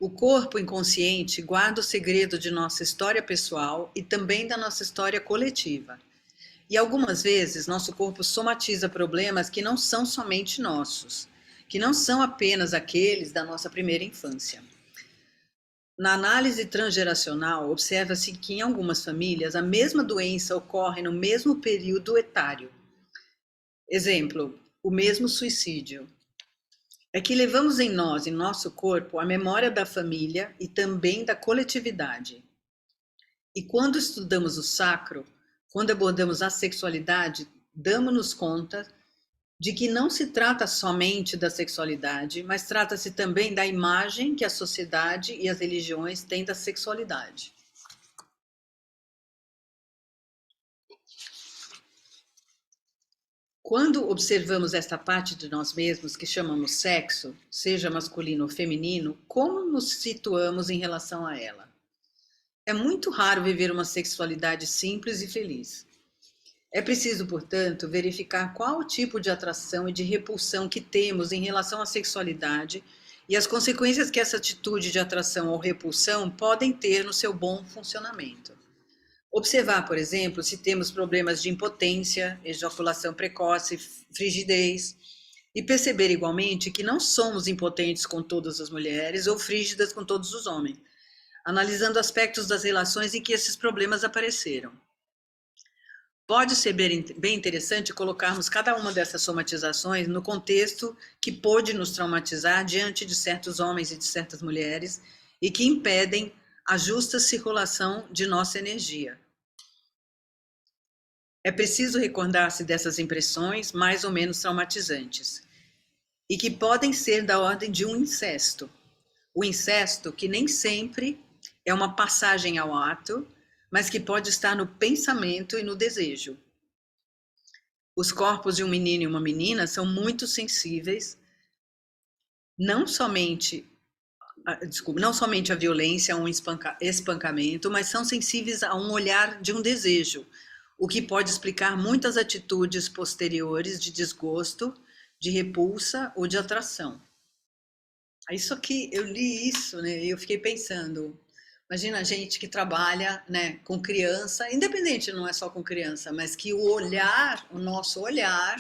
O corpo inconsciente guarda o segredo de nossa história pessoal e também da nossa história coletiva. E algumas vezes nosso corpo somatiza problemas que não são somente nossos, que não são apenas aqueles da nossa primeira infância. Na análise transgeracional, observa-se que em algumas famílias a mesma doença ocorre no mesmo período etário. Exemplo, o mesmo suicídio. É que levamos em nós, em nosso corpo, a memória da família e também da coletividade. E quando estudamos o sacro, quando abordamos a sexualidade, damos-nos conta de que não se trata somente da sexualidade, mas trata-se também da imagem que a sociedade e as religiões têm da sexualidade. Quando observamos esta parte de nós mesmos que chamamos sexo, seja masculino ou feminino, como nos situamos em relação a ela? É muito raro viver uma sexualidade simples e feliz. É preciso, portanto, verificar qual o tipo de atração e de repulsão que temos em relação à sexualidade e as consequências que essa atitude de atração ou repulsão podem ter no seu bom funcionamento. Observar, por exemplo, se temos problemas de impotência, ejaculação precoce, frigidez, e perceber igualmente que não somos impotentes com todas as mulheres ou frígidas com todos os homens, analisando aspectos das relações em que esses problemas apareceram. Pode ser bem interessante colocarmos cada uma dessas somatizações no contexto que pôde nos traumatizar diante de certos homens e de certas mulheres e que impedem a justa circulação de nossa energia. É preciso recordar-se dessas impressões mais ou menos traumatizantes e que podem ser da ordem de um incesto. O incesto que nem sempre é uma passagem ao ato, mas que pode estar no pensamento e no desejo. Os corpos de um menino e uma menina são muito sensíveis, não somente à violência, a um espancamento, mas são sensíveis a um olhar de um desejo, o que pode explicar muitas atitudes posteriores de desgosto, de repulsa ou de atração. Isso aqui, eu li isso, né, e eu fiquei pensando... Imagina a gente que trabalha, né, com criança, independente, não é só com criança, mas que o olhar, o nosso olhar,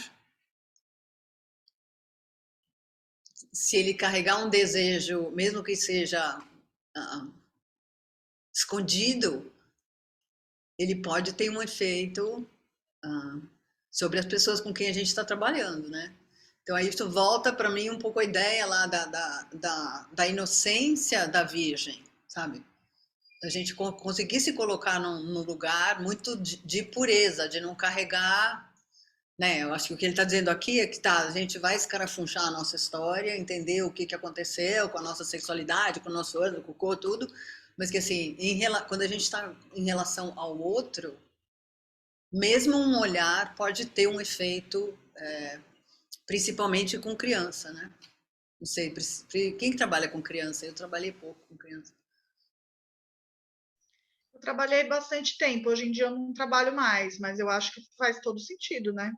se ele carregar um desejo, mesmo que seja escondido, ele pode ter um efeito sobre as pessoas com quem a gente está trabalhando, né? Então, aí isso volta para mim um pouco a ideia lá da inocência da Virgem, sabe? A gente conseguir se colocar num lugar muito de pureza, de não carregar, né? Eu acho que o que ele está dizendo aqui é que a gente vai escarafunchar a nossa história, entender o que aconteceu com a nossa sexualidade, com o nosso ânimo, com o corpo, tudo, mas que assim, quando a gente está em relação ao outro, mesmo um olhar pode ter um efeito, principalmente com criança, né? Não sei, quem que trabalha com criança? Eu trabalhei pouco com criança. Eu trabalhei bastante tempo, hoje em dia eu não trabalho mais, mas eu acho que faz todo sentido, né?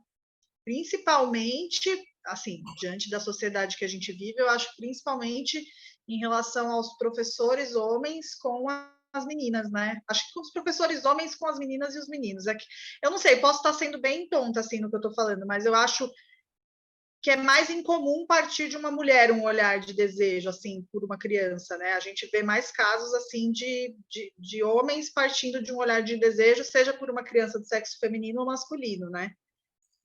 Principalmente, assim, diante da sociedade que a gente vive, eu acho principalmente em relação aos professores homens com as meninas, né? Acho que os professores homens com as meninas e os meninos. É que, eu não sei, posso estar sendo bem tonta, assim, no que eu estou falando, mas eu acho que é mais incomum partir de uma mulher um olhar de desejo, assim, por uma criança, né? A gente vê mais casos, assim, de homens partindo de um olhar de desejo, seja por uma criança do sexo feminino ou masculino, né?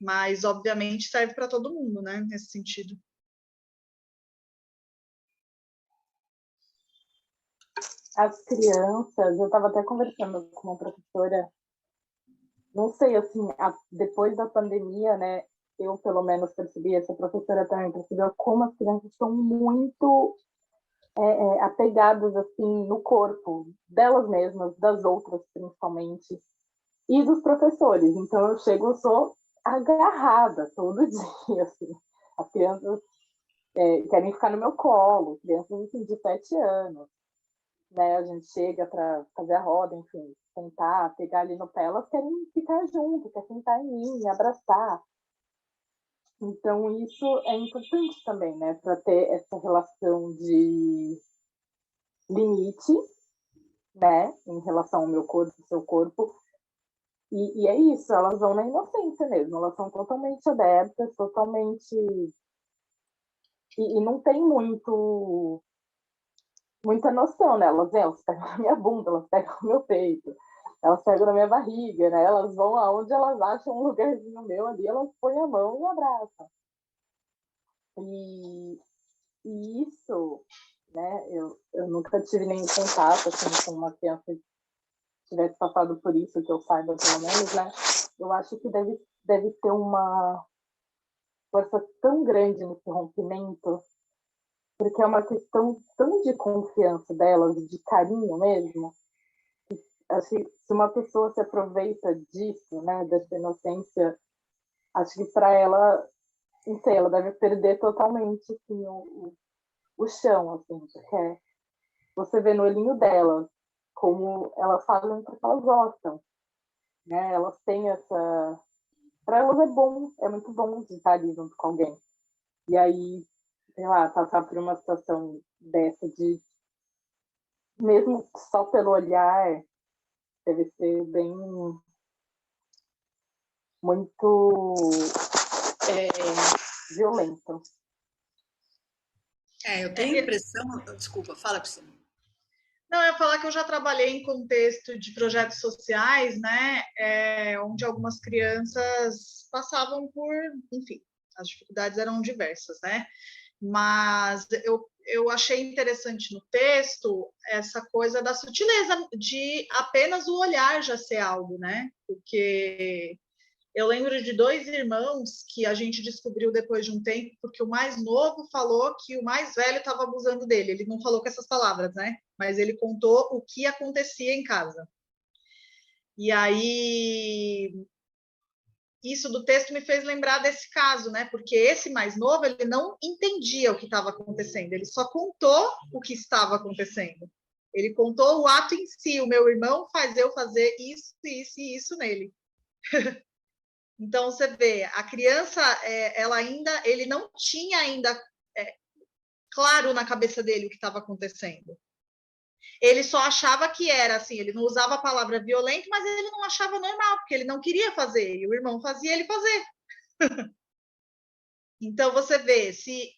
Mas, obviamente, serve para todo mundo, né? Nesse sentido. As crianças, eu estava até conversando com uma professora, não sei, assim, depois da pandemia, né, eu pelo menos percebi, essa professora também percebeu como as crianças estão muito apegadas, assim, no corpo delas mesmas, das outras principalmente, e dos professores. Então eu chego, eu sou agarrada todo dia, assim. As crianças querem ficar no meu colo, crianças assim, de 7 anos. Né? A gente chega para fazer a roda, enfim, sentar, pegar ali no pé, elas querem ficar junto, querem sentar em mim, abraçar. Então, isso é importante também, né? Para ter essa relação de limite, né? Em relação ao meu corpo, ao seu corpo. E é isso, elas vão na inocência mesmo, elas são totalmente abertas, totalmente. E não tem muita noção, né? Elas pegam na minha bunda, elas pegam no meu peito, elas pegam na minha barriga, né? Elas vão aonde elas acham um lugarzinho meu ali, elas põem a mão e abraçam. E isso, né? Eu nunca tive nenhum contato assim, com uma criança que tivesse passado por isso, que eu saiba pelo menos, né? Eu acho que deve ter uma força tão grande nesse rompimento, porque é uma questão tão de confiança delas, de carinho mesmo. Acho que se uma pessoa se aproveita disso, né, dessa inocência, acho que para ela, não sei, ela deve perder totalmente assim, o chão, assim, porque você vê no olhinho delas como elas fazem porque elas gostam, né? Elas têm essa, para elas é bom, é muito bom de estar ali junto com alguém. E aí, sei lá, passar por uma situação dessa de mesmo só pelo olhar deve ser bem muito violento. Eu tenho a impressão. Desculpa, fala, Priscila. Não, eu ia falar que eu já trabalhei em contexto de projetos sociais, né? Onde algumas crianças passavam por, enfim, as dificuldades eram diversas, né? Mas eu achei interessante no texto essa coisa da sutileza de apenas o olhar já ser algo, né? Porque eu lembro de 2 irmãos que a gente descobriu depois de um tempo, porque o mais novo falou que o mais velho estava abusando dele. Ele não falou com essas palavras, né? Mas ele contou o que acontecia em casa. E aí, isso do texto me fez lembrar desse caso, né? Porque esse mais novo, ele não entendia o que estava acontecendo, ele só contou o que estava acontecendo. Ele contou o ato em si. O meu irmão faz eu fazer isso, isso e isso nele. Então você vê, a criança, ele não tinha ainda claro na cabeça dele o que estava acontecendo. Ele só achava que era assim, ele não usava a palavra violento, mas ele não achava normal, porque ele não queria fazer, e o irmão fazia ele fazer. Então você vê, se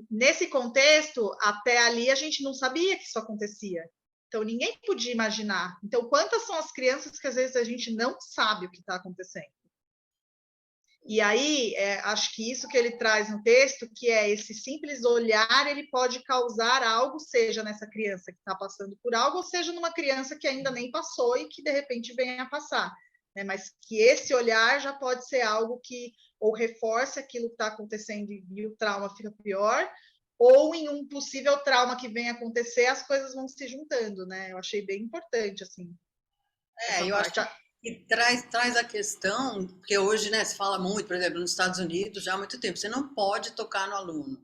nesse contexto, até ali a gente não sabia que isso acontecia. Então ninguém podia imaginar. Então, quantas são as crianças que às vezes a gente não sabe o que está acontecendo? E aí, acho que isso que ele traz no texto, que é esse simples olhar, ele pode causar algo, seja nessa criança que está passando por algo, ou seja numa criança que ainda nem passou e que, de repente, venha a passar. Né? Mas que esse olhar já pode ser algo que ou reforça aquilo que está acontecendo e o trauma fica pior, ou em um possível trauma que venha acontecer, as coisas vão se juntando, né? Eu achei bem importante, assim, essa Eu acho parte. que traz a questão, porque hoje, né, se fala muito, por exemplo, nos Estados Unidos, já há muito tempo, você não pode tocar no aluno.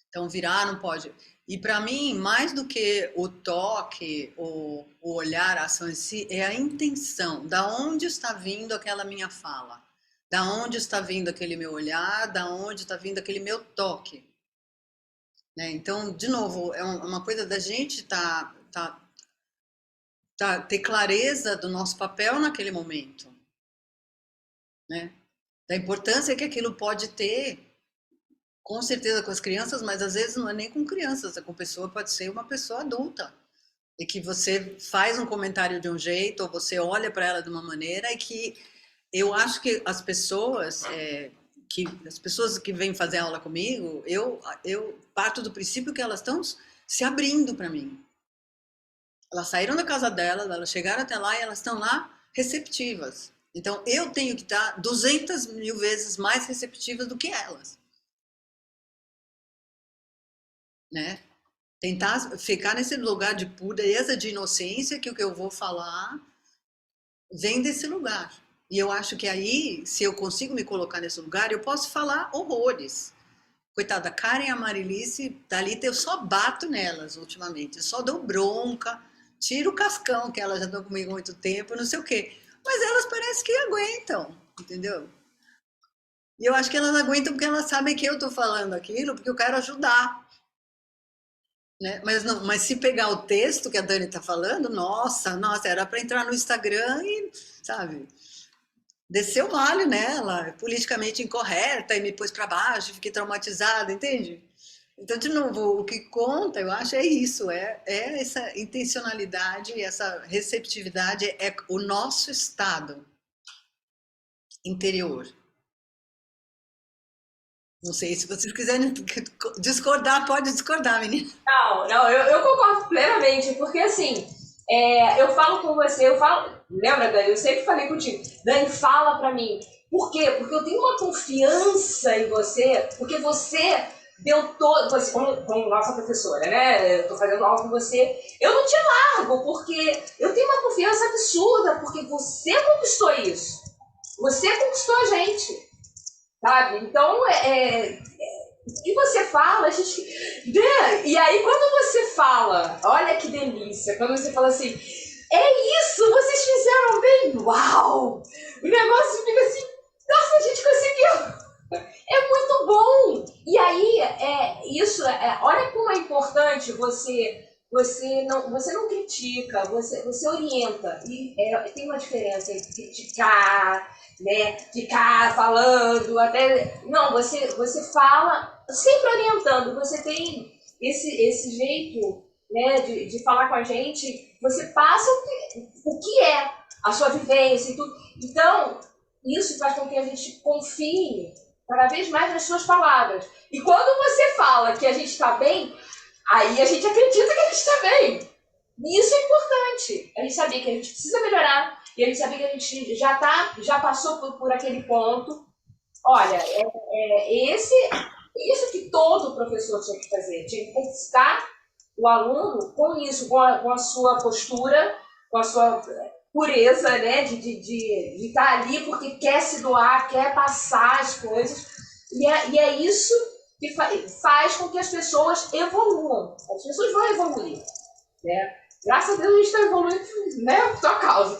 Então, virar não pode. E para mim, mais do que o toque, o olhar, a ação em si, é a intenção. Da onde está vindo aquela minha fala? Da onde está vindo aquele meu olhar? Da onde está vindo aquele meu toque? Né? Então, de novo, é uma coisa da gente ter clareza do nosso papel naquele momento. Né? Da importância que aquilo pode ter, com certeza com as crianças, mas às vezes não é nem com crianças, é com pessoa, pode ser uma pessoa adulta. E que você faz um comentário de um jeito, ou você olha para ela de uma maneira, e que eu acho que as pessoas que vêm fazer aula comigo, eu parto do princípio que elas estão se abrindo para mim. Elas saíram da casa delas, elas chegaram até lá e elas estão lá receptivas. Então eu tenho que estar 200 mil vezes mais receptiva do que elas. Né? Tentar ficar nesse lugar de pureza, de inocência, que o que eu vou falar vem desse lugar. E eu acho que aí, se eu consigo me colocar nesse lugar, eu posso falar horrores. Coitada, a Karen e a Marilice, Thalita, eu só bato nelas ultimamente. Eu só dou bronca, tiro o cascão, que elas já estão comigo há muito tempo, não sei o quê. Mas elas parecem que aguentam, entendeu? E eu acho que elas aguentam porque elas sabem que eu estou falando aquilo, porque eu quero ajudar. Né? Mas se pegar o texto que a Dani está falando, nossa, era para entrar no Instagram e, sabe, desceu o malho nela, politicamente incorreta, e me pôs para baixo, fiquei traumatizada, entende? Então, de novo, o que conta, eu acho, é isso, é essa intencionalidade, essa receptividade, é o nosso estado interior. Não sei, se vocês quiserem discordar, pode discordar, menina. Não, eu concordo plenamente, porque assim, eu falo com você, lembra, Dani, eu sempre falei contigo, Dani, fala pra mim. Por quê? Porque eu tenho uma confiança em você, porque você deu todo, você, como nossa professora, né, eu tô fazendo aula com você, eu não te largo, porque eu tenho uma confiança absurda, porque você conquistou isso, você conquistou a gente, sabe? Então, o que você fala, a gente... E aí, quando você fala, olha que delícia, quando você fala assim, é isso, vocês fizeram bem, uau! O negócio fica assim, nossa, a gente conseguiu! É muito bom! E aí, olha como é importante você não critica, você orienta. E tem uma diferença entre criticar, né? Ficar falando, até. Não, você fala, sempre orientando. Você tem esse jeito, né, de falar com a gente, você passa o que é a sua vivência e tudo. Então, isso faz com que a gente confie cada vez mais nas suas palavras. E quando você fala que a gente está bem, aí a gente acredita que a gente está bem. E isso é importante. A gente sabia que a gente precisa melhorar, e a gente sabia que a gente já passou por aquele ponto. Olha, isso que todo professor tinha que fazer, tinha que conquistar o aluno com isso, com a sua postura, com a sua pureza, né, de estar ali porque quer se doar, quer passar as coisas. E é isso que faz com que as pessoas evoluam. As pessoas vão evoluir, né? Graças a Deus a gente está evoluindo, né, por sua causa.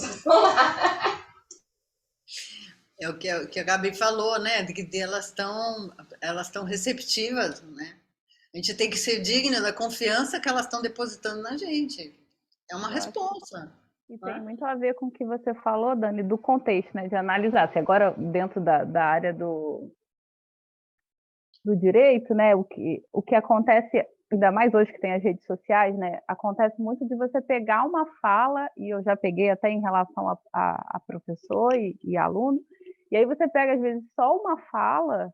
É o que a Gabi falou, né? De que elas estão receptivas, né? A gente tem que ser digna da confiança que elas estão depositando na gente. É uma resposta. E tem muito a ver com o que você falou, Dani, do contexto, né? De analisar. Se agora, dentro da área do direito, né? O que acontece, ainda mais hoje que tem as redes sociais, né? Acontece muito de você pegar uma fala, e eu já peguei até em relação a professor e aluno, E aí você pega, às vezes, só uma fala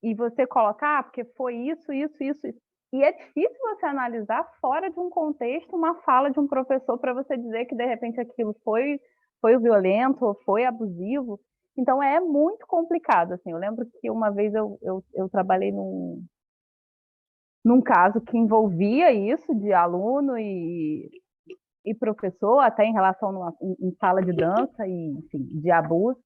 e você coloca, porque foi isso, isso, isso, isso. E é difícil você analisar fora de um contexto uma fala de um professor para você dizer que, de repente, aquilo foi violento ou foi abusivo. Então, é muito complicado. Assim. Eu lembro que uma vez eu trabalhei num caso que envolvia isso de aluno e professor, até em relação em sala de dança, e, enfim, de abuso.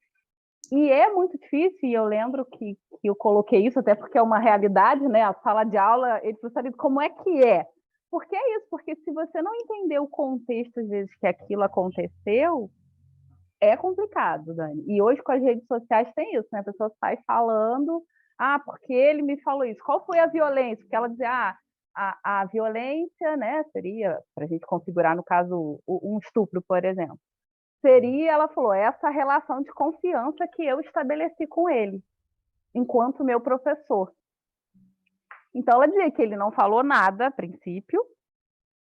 E é muito difícil, e eu lembro que eu coloquei isso, até porque é uma realidade, né? A sala de aula, ele precisa saber como é que é. Porque é isso, porque se você não entender o contexto, às vezes, que aquilo aconteceu, é complicado, Dani. E hoje, com as redes sociais, tem isso, né? A pessoa sai falando, porque ele me falou isso. Qual foi a violência? Porque ela dizia, a violência, né, seria, para a gente configurar, no caso, um estupro, por exemplo. Seria, ela falou, essa relação de confiança que eu estabeleci com ele, enquanto meu professor. Então, ela dizia que ele não falou nada, a princípio,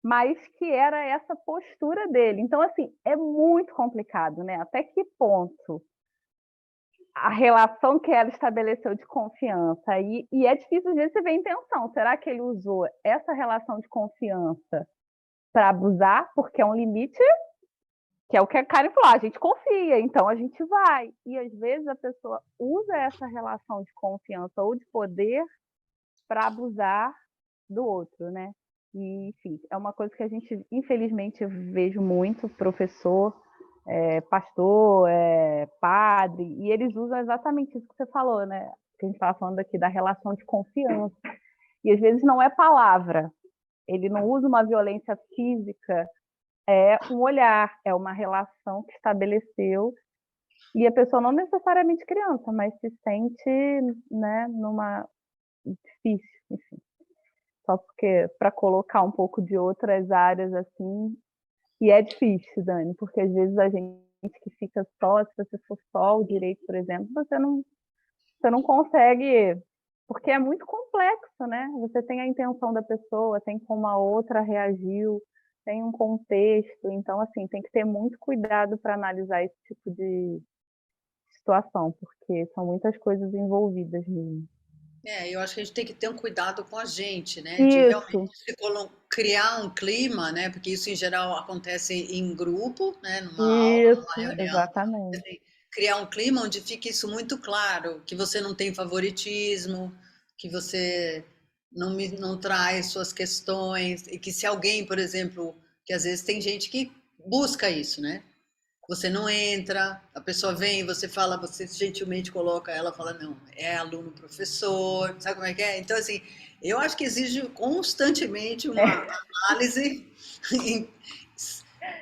mas que era essa postura dele. Então, assim, é muito complicado, né? Até que ponto a relação que ela estabeleceu de confiança, e é difícil, às vezes, você ver a intenção. Será que ele usou essa relação de confiança para abusar? Porque é um limite, que é o que a Karen falou, a gente confia, então a gente vai. E às vezes a pessoa usa essa relação de confiança ou de poder para abusar do outro, né? E, enfim, é uma coisa que a gente, infelizmente, vejo muito, professor, pastor, padre, e eles usam exatamente isso que você falou, né? Que a gente estava falando aqui da relação de confiança. E às vezes não é palavra, ele não usa uma violência física, é um olhar, é uma relação que estabeleceu, e a pessoa não necessariamente criança, mas se sente, né, numa difícil, enfim. Só porque para colocar um pouco de outras áreas assim, e é difícil, Dani, porque às vezes a gente que fica só, se você for só o direito, por exemplo, você não consegue, porque é muito complexo, né? Você tem a intenção da pessoa, tem como a outra reagiu, tem um contexto, então, assim, tem que ter muito cuidado para analisar esse tipo de situação, porque são muitas coisas envolvidas mesmo. Eu acho que a gente tem que ter um cuidado com a gente, né? De realmente Isso, criar um clima, né? Porque isso, em geral, acontece em grupo, né? Numa aula, numa isso, reunião. exatamente. Assim, criar um clima onde fique isso muito claro, que você não tem favoritismo, que você não traz suas questões, e que se alguém, por exemplo, que às vezes tem gente que busca isso, né? Você não entra, a pessoa vem, você fala, você gentilmente coloca ela, fala, não, é aluno professor, sabe como é que é? Então, assim, eu acho que exige constantemente uma análise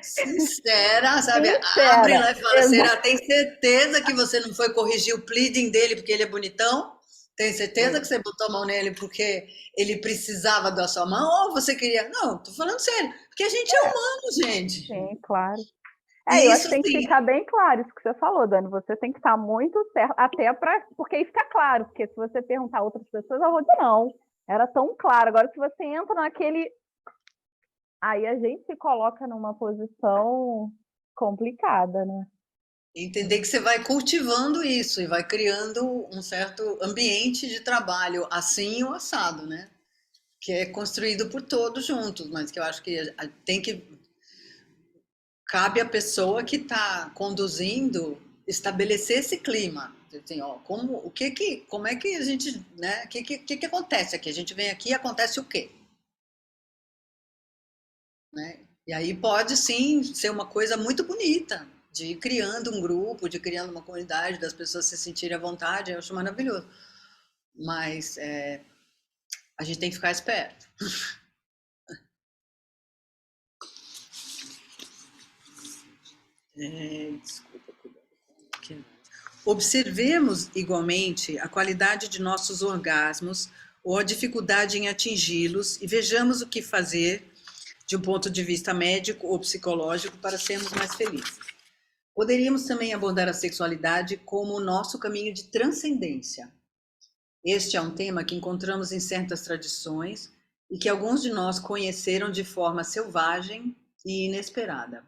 sincera, sabe? Abre Sincera, lá e fala, será, tem certeza que você não foi corrigir o pleading dele porque ele é bonitão? Tem certeza que você botou a mão nele porque ele precisava da sua mão? Ou você queria... Não, tô falando sério, porque a gente é humano, gente. sim, claro. E Eu acho isso, que tem que sim, ficar bem claro isso que você falou, Dani. Você tem que estar muito certo, até porque aí fica claro, porque se você perguntar a outras pessoas, eu vou dizer não. Era tão claro. Agora, se você entra naquele. Aí a gente se coloca numa posição complicada, né? entender que você vai cultivando isso e vai criando um certo ambiente de trabalho assim ou assado, né? Que é construído por todos juntos, mas que eu acho que tem que cabe à pessoa que está conduzindo estabelecer esse clima. Assim, ó, como é que a gente, né? O que acontece aqui? A gente vem aqui e acontece o quê? Né? E aí pode sim ser uma coisa muito bonita, de ir criando um grupo, de ir criando uma comunidade, das pessoas se sentirem à vontade, eu acho maravilhoso. Mas a gente tem que ficar esperto. Desculpa. Observemos igualmente a qualidade de nossos orgasmos ou a dificuldade em atingi-los e vejamos o que fazer de um ponto de vista médico ou psicológico para sermos mais felizes. Poderíamos também abordar a sexualidade como o nosso caminho de transcendência. Este é um tema que encontramos em certas tradições e que alguns de nós conheceram de forma selvagem e inesperada.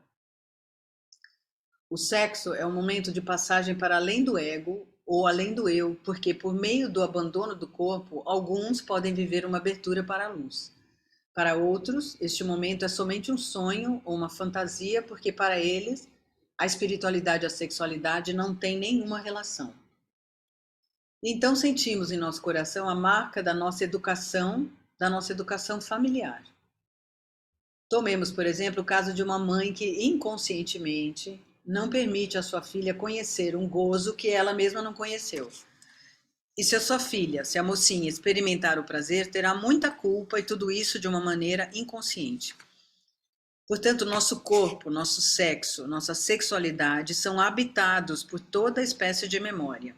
O sexo é um momento de passagem para além do ego ou além do eu, porque por meio do abandono do corpo, alguns podem viver uma abertura para a luz. Para outros, este momento é somente um sonho ou uma fantasia, porque para eles, a espiritualidade e a sexualidade não têm nenhuma relação. Então sentimos em nosso coração a marca da nossa educação familiar. Tomemos, por exemplo, o caso de uma mãe que inconscientemente não permite à sua filha conhecer um gozo que ela mesma não conheceu. E se a sua filha, se a mocinha experimentar o prazer, terá muita culpa e tudo isso de uma maneira inconsciente. Portanto, nosso corpo, nosso sexo, nossa sexualidade são habitados por toda espécie de memória.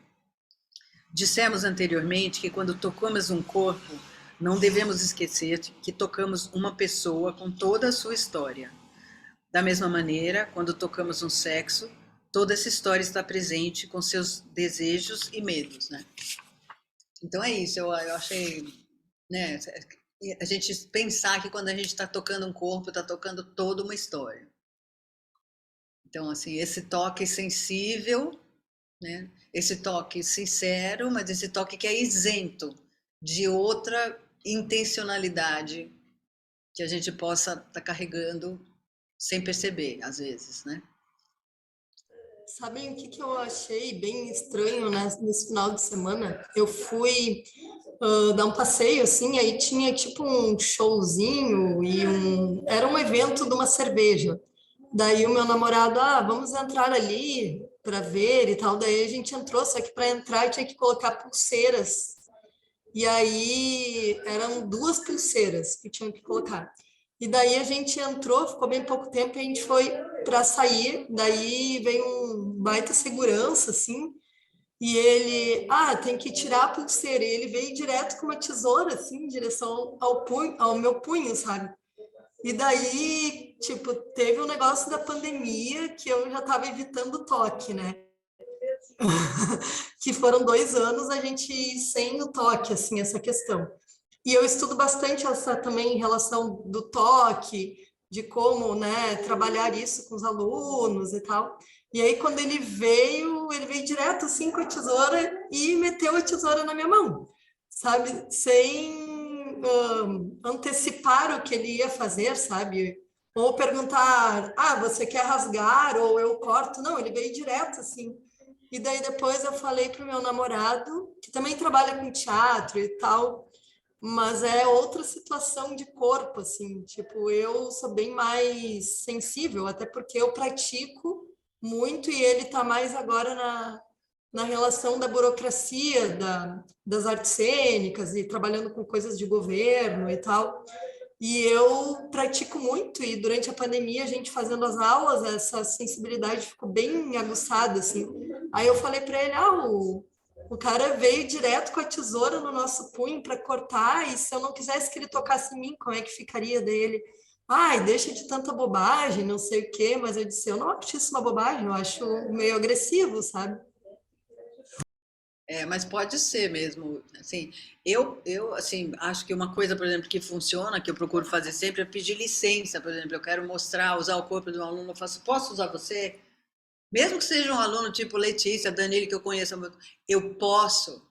Dissemos anteriormente que quando tocamos um corpo, não devemos esquecer que tocamos uma pessoa com toda a sua história. Da mesma maneira, quando tocamos um sexo, toda essa história está presente com seus desejos e medos, né? Então é isso, eu achei, né, a gente pensar que quando a gente está tocando um corpo, está tocando toda uma história. Então, assim, esse toque sensível, né, esse toque sincero, mas esse toque que é isento de outra intencionalidade que a gente possa estar carregando sem perceber, às vezes, né? Sabem o que eu achei bem estranho, né, nesse final de semana? Eu fui dar um passeio, assim, aí tinha tipo um showzinho e era um evento de uma cerveja. Daí o meu namorado, vamos entrar ali para ver e tal. Daí a gente entrou, só que para entrar tinha que colocar pulseiras. E aí eram 2 pulseiras que tinham que colocar. E daí a gente entrou, ficou bem pouco tempo e a gente foi para sair. Daí veio um baita segurança, assim, e ele, tem que tirar a pulseira. E ele veio direto com uma tesoura, assim, em direção ao punho, ao meu punho, sabe? E daí, tipo, teve um negócio da pandemia que eu já estava evitando o toque, né? Que foram 2 anos a gente sem o toque, assim, essa questão. E eu estudo bastante essa também em relação do toque, de como, né, trabalhar isso com os alunos e tal. E aí, quando ele veio direto, assim, com a tesoura e meteu a tesoura na minha mão, sabe? Sem antecipar o que ele ia fazer, sabe? Ou perguntar, você quer rasgar ou eu corto? Não, ele veio direto, assim. E daí depois eu falei para o meu namorado, que também trabalha com teatro e tal, mas é outra situação de corpo, assim, tipo, eu sou bem mais sensível, até porque eu pratico muito e ele está mais agora na relação da burocracia, das artes cênicas e trabalhando com coisas de governo e tal. E eu pratico muito, e durante a pandemia, a gente fazendo as aulas, essa sensibilidade ficou bem aguçada, assim. Aí eu falei para ele, o cara veio direto com a tesoura no nosso punho para cortar, e se eu não quisesse que ele tocasse em mim, como é que ficaria dele? Deixa de tanta bobagem, não sei o quê, mas eu disse, eu não acho isso uma bobagem, eu acho meio agressivo, sabe? Mas pode ser mesmo, assim, eu assim, acho que uma coisa, por exemplo, que funciona, que eu procuro fazer sempre, é pedir licença, por exemplo, eu quero usar o corpo de um aluno, eu faço, posso usar você? Mesmo que seja um aluno tipo Letícia, Danilo, que eu conheço, eu posso,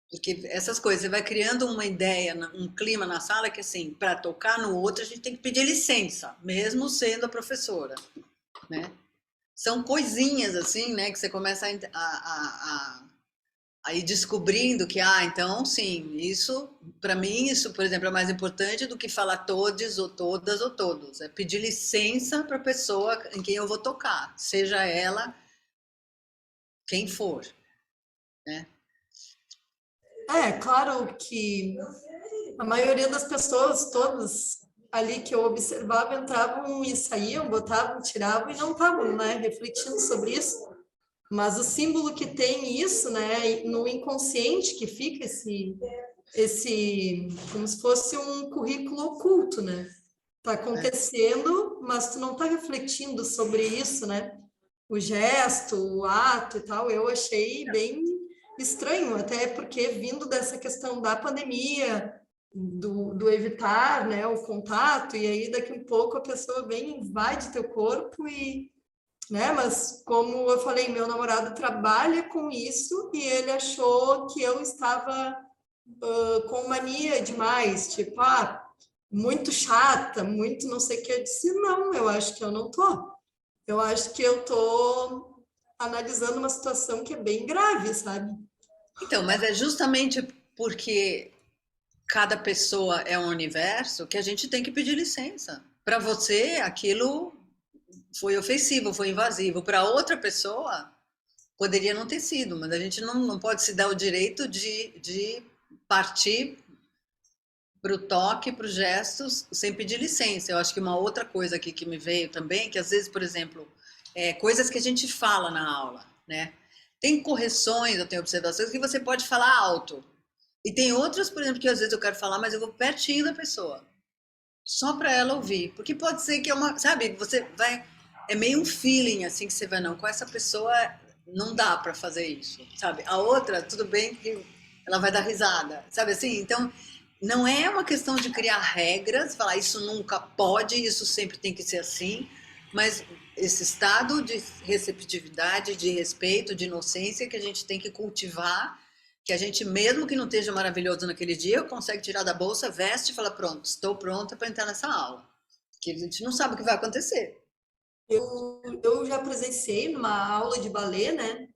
porque essas coisas, você vai criando uma ideia, um clima na sala que, assim, para tocar no outro, a gente tem que pedir licença, mesmo sendo a professora, né? São coisinhas, assim, né, que você começa a ir descobrindo que, então, sim, isso, para mim, isso, por exemplo, é mais importante do que falar todos ou todas ou todos. É pedir licença para a pessoa em quem eu vou tocar, seja ela quem for, né? Claro que a maioria das pessoas, todas ali que eu observava, entravam e saíam, botavam, tiravam e não estavam, né, refletindo sobre isso. Mas o símbolo que tem isso, né, no inconsciente que fica esse como se fosse um currículo oculto, né? Tá acontecendo, mas tu não tá refletindo sobre isso, né? O gesto, o ato e tal, eu achei bem estranho, até porque vindo dessa questão da pandemia, do evitar, né, o contato, e aí daqui a um pouco a pessoa vem, invade teu corpo e né? Mas como eu falei, meu namorado trabalha com isso e ele achou que eu estava com mania demais, tipo, muito chata, muito não sei o que. Eu disse, não, eu acho que eu não tô. Eu acho que eu tô analisando uma situação que é bem grave, sabe? Então, mas é justamente porque cada pessoa é um universo que a gente tem que pedir licença. Para você, aquilo foi ofensivo, foi invasivo. Para outra pessoa, poderia não ter sido, mas a gente não pode se dar o direito de partir para o toque, para os gestos, sem pedir licença. Eu acho que uma outra coisa aqui que me veio também, que às vezes, por exemplo, coisas que a gente fala na aula, né? Tem correções, eu tenho observações que você pode falar alto. E tem outras, por exemplo, que às vezes eu quero falar, mas eu vou pertinho da pessoa, só para ela ouvir. Porque pode ser que é uma, sabe, você vai, é meio um feeling assim que você vai, não, com essa pessoa não dá para fazer isso, sabe? A outra, tudo bem que ela vai dar risada, sabe assim? Então, não é uma questão de criar regras, falar isso nunca pode, isso sempre tem que ser assim, mas esse estado de receptividade, de respeito, de inocência que a gente tem que cultivar, que a gente, mesmo que não esteja maravilhoso naquele dia, consegue tirar da bolsa, veste e fala, pronto, estou pronta para entrar nessa aula. Que a gente não sabe o que vai acontecer. Eu já presenciei numa aula de balé, né?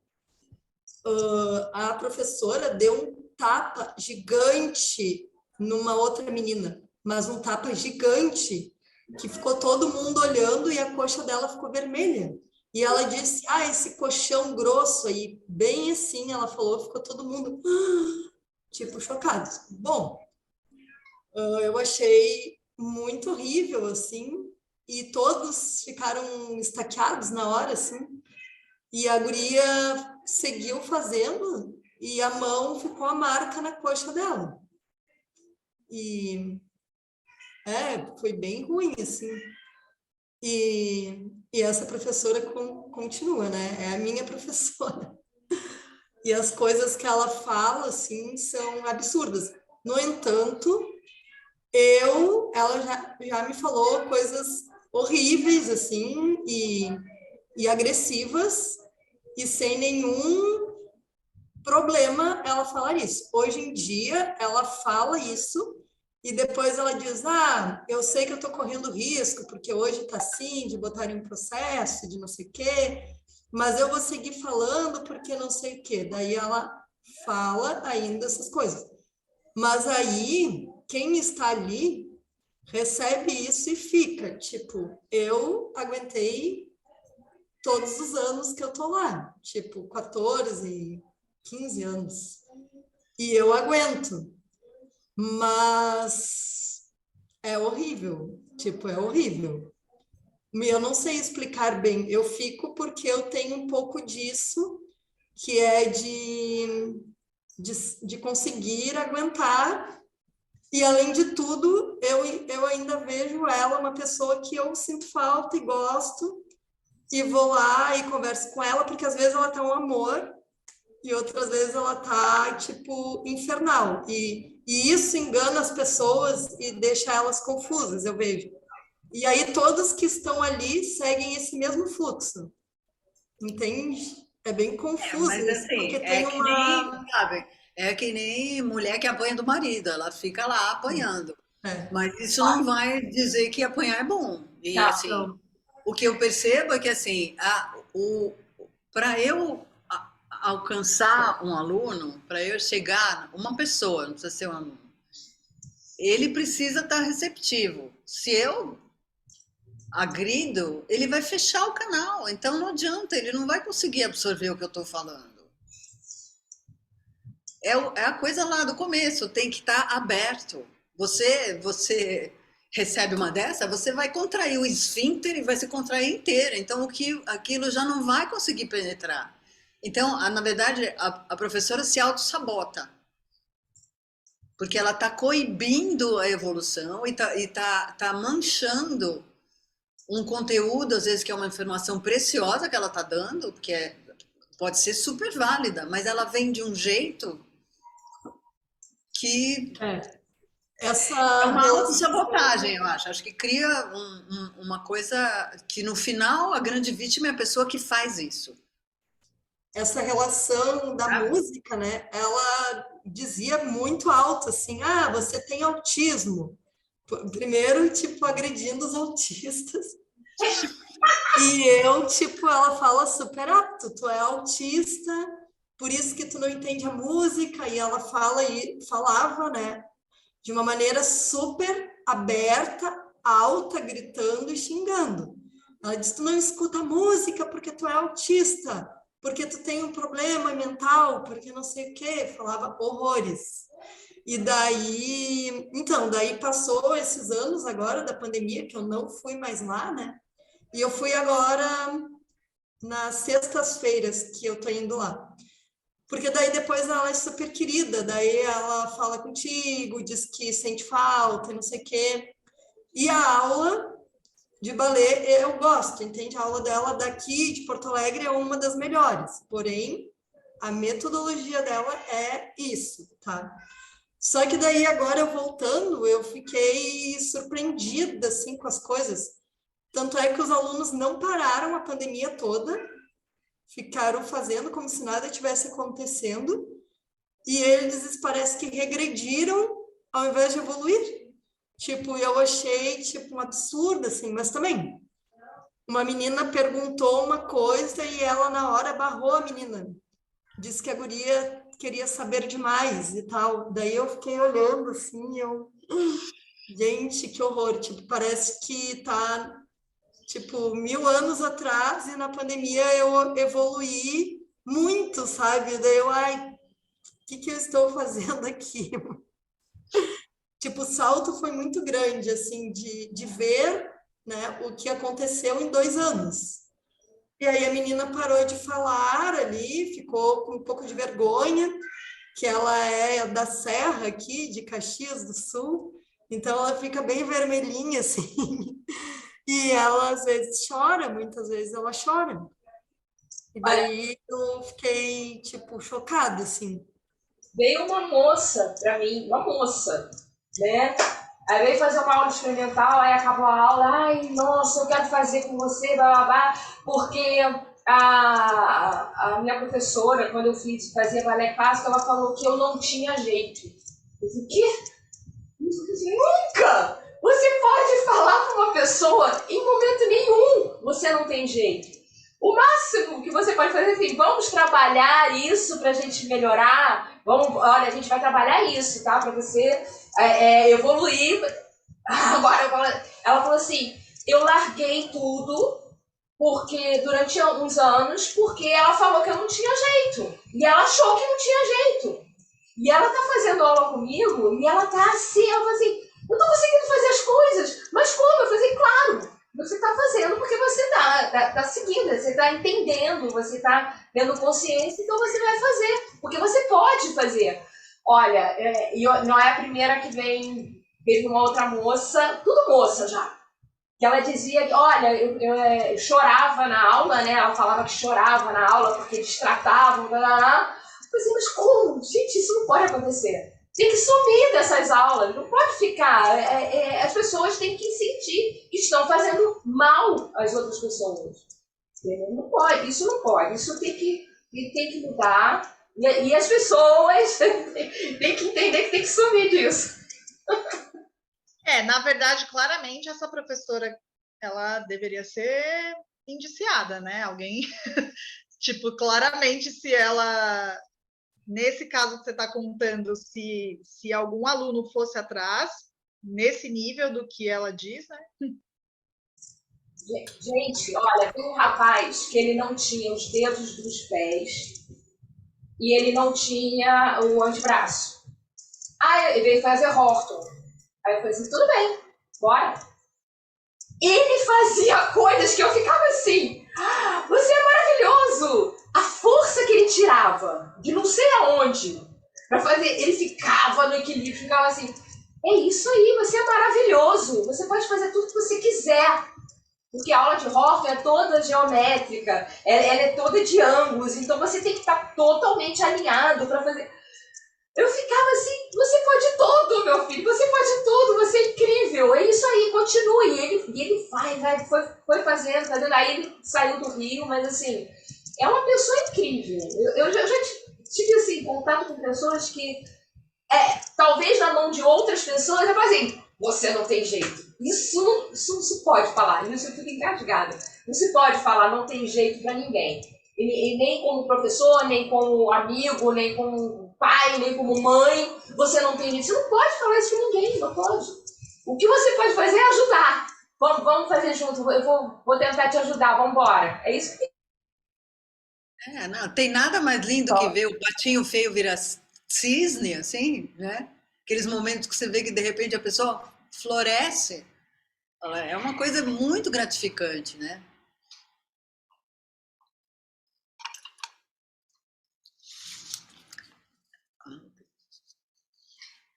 A professora deu um tapa gigante numa outra menina, mas um tapa gigante que ficou todo mundo olhando e a coxa dela ficou vermelha. E ela disse, esse colchão grosso aí, bem assim, ela falou, ficou todo mundo tipo chocado. Bom, eu achei muito horrível, assim, e todos ficaram estaqueados na hora, assim, e a guria seguiu fazendo e a mão ficou a marca na coxa dela. E foi bem ruim, assim. E essa professora continua, né? É a minha professora. E as coisas que ela fala, assim, são absurdas. No entanto, ela já me falou coisas horríveis, assim, e agressivas, e sem nenhum problema ela falar isso. Hoje em dia, ela fala isso e depois ela diz, eu sei que eu estou correndo risco, porque hoje está assim, de botarem um processo, de não sei o quê, mas eu vou seguir falando porque não sei o quê. Daí ela fala ainda essas coisas. Mas aí, quem está ali recebe isso e fica, tipo, eu aguentei todos os anos que eu tô lá, tipo, 14, 15 anos. E eu aguento. Mas é horrível. Tipo, é horrível. Eu não sei explicar bem. Eu fico porque eu tenho um pouco disso, que é de conseguir aguentar. E, além de tudo, eu ainda vejo ela uma pessoa que eu sinto falta e gosto. E vou lá e converso com ela, porque às vezes ela tá um amor e outras vezes ela tá, tipo, infernal. E isso engana as pessoas e deixa elas confusas, eu vejo. E aí todos que estão ali seguem esse mesmo fluxo. Entende? É bem confuso Mas isso, assim, porque tem que uma... nem, sabe, é que nem mulher que apanha do marido, ela fica lá apanhando. Mas isso não vai dizer que apanhar é bom. E assim, Não. o que eu percebo é que assim, para eu alcançar um aluno, para eu chegar, uma pessoa, não precisa ser um aluno, ele precisa estar receptivo. Se eu agrido, ele vai fechar o canal, então não adianta, ele não vai conseguir absorver o que eu estou falando. É a coisa lá do começo, tem que estar aberto. Você recebe uma dessa, você vai contrair o esfíncter e vai se contrair inteiro. Então, aquilo já não vai conseguir penetrar. Então, na verdade, a professora se auto-sabota. Porque ela está coibindo a evolução e tá manchando um conteúdo, às vezes, que é uma informação preciosa que ela está dando, porque pode ser super válida, mas ela vem de um jeito que Essa É uma relação- autossabotagem, eu acho. Acho que cria uma coisa que, no final, a grande vítima é a pessoa que faz isso. essa relação da Sabe? música, né? Ela dizia muito alto assim: "Ah, você tem autismo". Primeiro, tipo, agredindo os autistas. E eu, tipo, ela fala super apto, tu é autista, por isso que tu não entende a música, e ela fala e falava, né, de uma maneira super aberta, alta, gritando e xingando. Ela disse, tu não escuta música porque tu é autista, porque tu tem um problema mental, porque não sei o quê, falava horrores. E daí, então, daí passou esses anos agora da pandemia, que eu não fui mais lá, né? E eu fui agora nas sextas-feiras que eu tô indo lá. Porque daí depois ela é super querida, daí ela fala contigo, diz que sente falta e não sei o quê. E a aula de balé eu gosto, entende? A aula dela daqui de Porto Alegre é uma das melhores, porém a metodologia dela é isso, tá? Só que daí agora eu voltando, eu fiquei surpreendida assim com as coisas. Tanto é que os alunos não pararam a pandemia toda, ficaram fazendo como se nada tivesse acontecendo, e eles parece que regrediram ao invés de evoluir. Tipo, eu achei tipo um absurdo assim, mas também uma menina perguntou uma coisa e ela na hora barrou a menina. Disse que a guria queria saber demais e tal. Daí eu fiquei olhando assim, gente, que horror, tipo, parece que tá tipo 1000 anos atrás e na pandemia eu evoluí muito, sabe? Daí eu, ai, o que eu estou fazendo aqui? Tipo, o salto foi muito grande, assim, de ver, né, o que aconteceu em 2 anos. E aí a menina parou de falar ali, ficou com um pouco de vergonha, que ela é da Serra aqui, de Caxias do Sul, então ela fica bem vermelhinha, assim, e ela às vezes chora, muitas vezes ela chora. E Olha, daí eu fiquei, tipo, chocada, assim. veio uma moça pra mim, uma moça, né? Aí veio fazer uma aula experimental, aí acabou a aula, ai, nossa, eu quero fazer com você, blá, blá, blá, porque a minha professora, quando eu fazia balé clássico, ela falou que eu não tinha jeito. Eu falei, o quê? Nunca! Você pode falar para uma pessoa, em momento nenhum, você não tem jeito. O máximo que você pode fazer é assim, vamos trabalhar isso para a gente melhorar, olha, a gente vai trabalhar isso, tá? Para você evoluir. Agora, ela falou assim, eu larguei tudo porque durante alguns anos, porque ela falou que eu não tinha jeito. E ela achou que não tinha jeito. E ela tá fazendo aula comigo e ela tá assim, ela fala assim, eu tô conseguindo fazer as coisas, mas como? Eu falei, claro, você tá fazendo porque você tá seguindo, você tá entendendo, você tá tendo consciência, então você vai fazer, porque você pode fazer. Olha, não é a primeira que veio uma outra moça, tudo moça já, que ela dizia que, olha, eu chorava na aula, né? Ela falava que chorava na aula porque distratavam, blá, blá, blá. Eu falei, mas como? Gente, isso não pode acontecer. Tem que sumir dessas aulas, não pode ficar. As pessoas têm que sentir que estão fazendo mal às outras pessoas. Não pode, isso tem que mudar. E as pessoas têm que entender que tem que sumir disso. Na verdade, claramente, essa professora, ela deveria ser indiciada, né? Alguém, tipo, claramente, se ela, nesse caso que você está contando, se algum aluno fosse atrás, nesse nível do que ela diz, né? Gente, olha, tem um rapaz que ele não tinha os dedos dos pés e ele não tinha o antebraço. Aí ele veio fazer Horton. Aí eu falei assim, tudo bem, bora. Ele fazia coisas que eu ficava assim, você é maravilhoso! A força que ele tirava, de não sei aonde, pra fazer, ele ficava no equilíbrio, ficava assim, é isso aí, você é maravilhoso, você pode fazer tudo que você quiser. Porque a aula de Horton é toda geométrica, ela é toda de ângulos, então você tem que estar totalmente alinhado para fazer. Eu ficava assim, você pode tudo, meu filho, você pode tudo, você é incrível, é isso aí, continue. E ele foi fazendo, aí ele saiu do Rio, mas assim, é uma pessoa incrível. Eu já tive assim, contato com pessoas que, talvez na mão de outras pessoas, eu falo assim, você não tem jeito. Isso não se pode falar, isso eu fico engasgada. Não se pode falar, não tem jeito para ninguém. E nem como professor, nem como amigo, nem como pai, nem como mãe, você não tem jeito. Você não pode falar isso com ninguém, não pode. O que você pode fazer é ajudar. Vamos fazer junto, eu vou tentar te ajudar, vamos embora. É isso que Não, tem nada mais lindo que ver o patinho feio virar cisne, assim, né? Aqueles momentos que você vê que de repente a pessoa floresce. É uma coisa muito gratificante, né?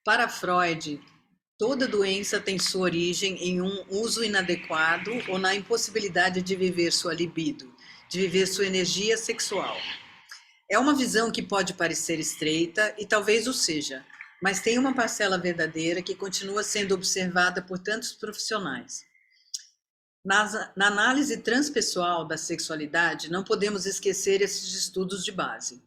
Para Freud, toda doença tem sua origem em um uso inadequado ou na impossibilidade de viver sua libido, de viver sua energia sexual. É uma visão que pode parecer estreita e talvez o seja, mas tem uma parcela verdadeira que continua sendo observada por tantos profissionais. Na análise transpessoal da sexualidade, não podemos esquecer esses estudos de base.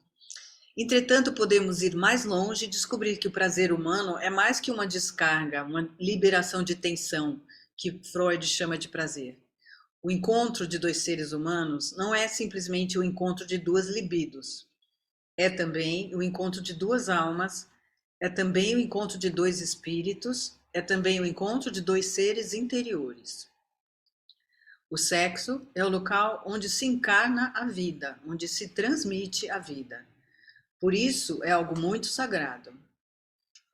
Entretanto, podemos ir mais longe e descobrir que o prazer humano é mais que uma descarga, uma liberação de tensão, que Freud chama de prazer. O encontro de dois seres humanos não é simplesmente o encontro de duas libidos. É também o encontro de duas almas, é também o encontro de dois espíritos, é também o encontro de dois seres interiores. O sexo é o local onde se encarna a vida, onde se transmite a vida. Por isso, é algo muito sagrado.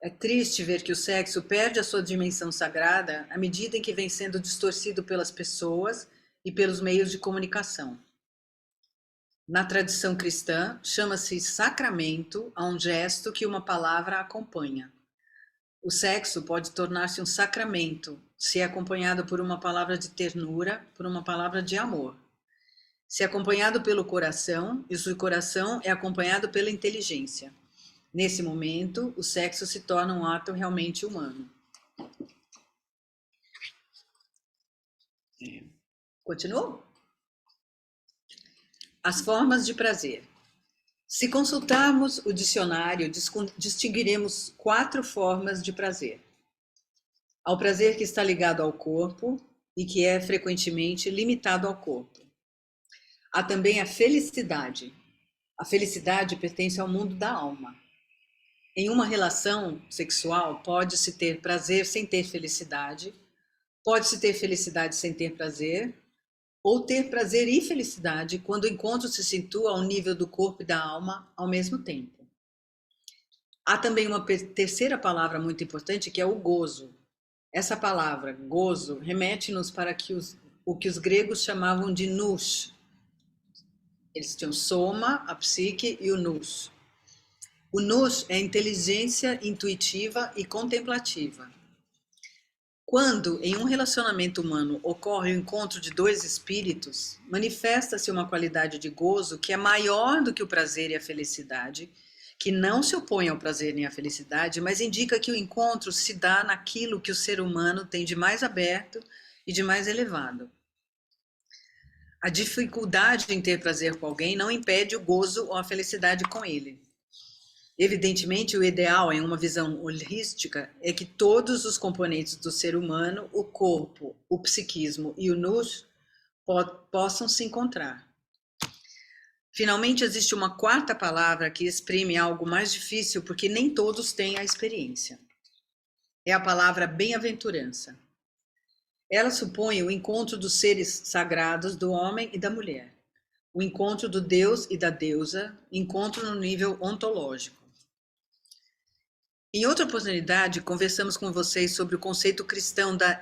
É triste ver que o sexo perde a sua dimensão sagrada à medida em que vem sendo distorcido pelas pessoas e pelos meios de comunicação. Na tradição cristã, chama-se sacramento a um gesto que uma palavra acompanha. O sexo pode tornar-se um sacramento se é acompanhado por uma palavra de ternura, por uma palavra de amor. Se é acompanhado pelo coração, e o coração é acompanhado pela inteligência. Nesse momento, o sexo se torna um ato realmente humano. Continua? As formas de prazer. Se consultarmos o dicionário, distinguiremos 4 formas de prazer. Ao prazer que está ligado ao corpo e que é frequentemente limitado ao corpo. Há também a felicidade. A felicidade pertence ao mundo da alma. Em uma relação sexual, pode-se ter prazer sem ter felicidade, pode-se ter felicidade sem ter prazer, ou ter prazer e felicidade quando o encontro se situa ao nível do corpo e da alma ao mesmo tempo. Há também uma terceira palavra muito importante, que é o gozo. Essa palavra, gozo, remete-nos para o que os gregos chamavam de nous. Eles tinham soma, a psique e o nous. O nous é inteligência intuitiva e contemplativa. Quando, em um relacionamento humano, ocorre o encontro de dois espíritos, manifesta-se uma qualidade de gozo que é maior do que o prazer e a felicidade, que não se opõe ao prazer nem à felicidade, mas indica que o encontro se dá naquilo que o ser humano tem de mais aberto e de mais elevado. A dificuldade em ter prazer com alguém não impede o gozo ou a felicidade com ele. Evidentemente, o ideal em uma visão holística é que todos os componentes do ser humano, o corpo, o psiquismo e o nous, possam se encontrar. Finalmente, existe uma quarta palavra que exprime algo mais difícil, porque nem todos têm a experiência. É a palavra bem-aventurança. Ela supõe o encontro dos seres sagrados do homem e da mulher, o encontro do Deus e da deusa, encontro no nível ontológico. Em outra oportunidade, conversamos com vocês sobre o conceito cristão da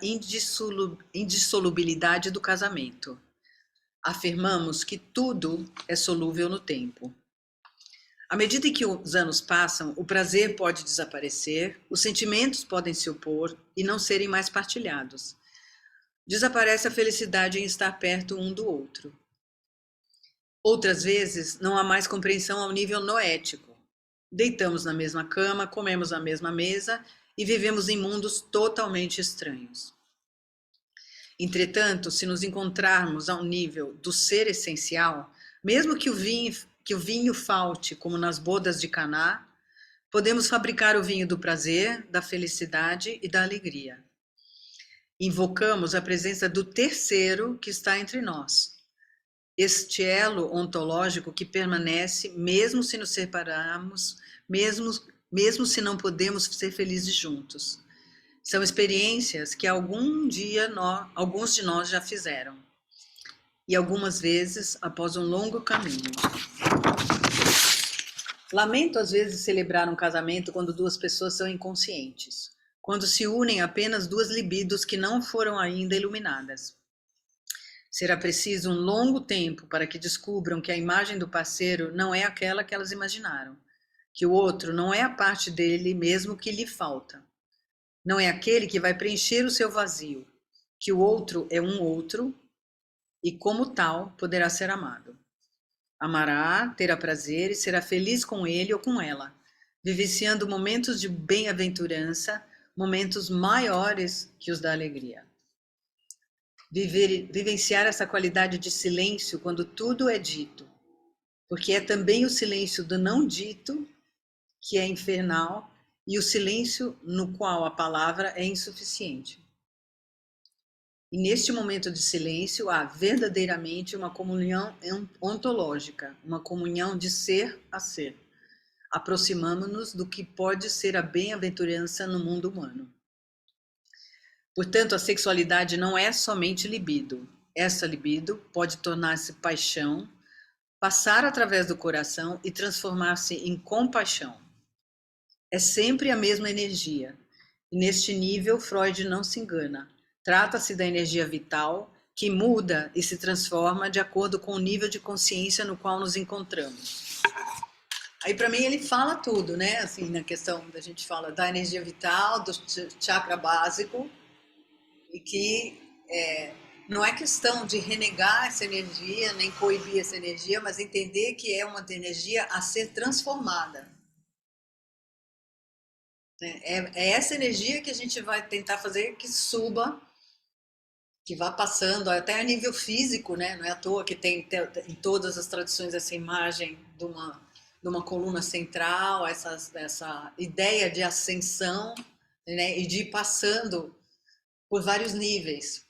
indissolubilidade do casamento. Afirmamos que tudo é solúvel no tempo. À medida que os anos passam, o prazer pode desaparecer, os sentimentos podem se opor e não serem mais partilhados. Desaparece a felicidade em estar perto um do outro. Outras vezes, não há mais compreensão ao nível noético. deitamos na mesma cama, comemos na mesma mesa e vivemos em mundos totalmente estranhos. Entretanto, se nos encontrarmos ao nível do ser essencial, mesmo que o vinho falte, como nas bodas de Caná, podemos fabricar o vinho do prazer, da felicidade e da alegria. Invocamos a presença do terceiro que está entre nós, este elo ontológico que permanece mesmo se nos separarmos, mesmo se não podemos ser felizes juntos. São experiências que alguns de nós já fizeram, e algumas vezes após um longo caminho. Lamento às vezes celebrar um casamento quando duas pessoas são inconscientes, quando se unem apenas duas libidos que não foram ainda iluminadas. Será preciso um longo tempo para que descubram que a imagem do parceiro não é aquela que elas imaginaram, que o outro não é a parte dele mesmo que lhe falta. Não é aquele que vai preencher o seu vazio, que o outro é um outro e, como tal, poderá ser amado. Amará, terá prazer e será feliz com ele ou com ela, vivenciando momentos de bem-aventurança, momentos maiores que os da alegria. Vivenciar essa qualidade de silêncio quando tudo é dito, porque é também o silêncio do não dito que é infernal e o silêncio no qual a palavra é insuficiente. E neste momento de silêncio há verdadeiramente uma comunhão ontológica, uma comunhão de ser a ser. Aproximamo-nos do que pode ser a bem-aventurança no mundo humano. Portanto, a sexualidade não é somente libido. Essa libido pode tornar-se paixão, passar através do coração e transformar-se em compaixão. É sempre a mesma energia. E neste nível, Freud não se engana. Trata-se da energia vital que muda e se transforma de acordo com o nível de consciência no qual nos encontramos. Aí, para mim, ele fala tudo, né? Assim, na questão da gente fala da energia vital, do chakra básico, e que não é questão de renegar essa energia, nem coibir essa energia, mas entender que é uma energia a ser transformada. É essa energia que a gente vai tentar fazer que suba, que vá passando até a nível físico, né? Não é à toa que tem em todas as tradições essa imagem de uma coluna central, essa ideia de ascensão, né? E de ir passando por vários níveis,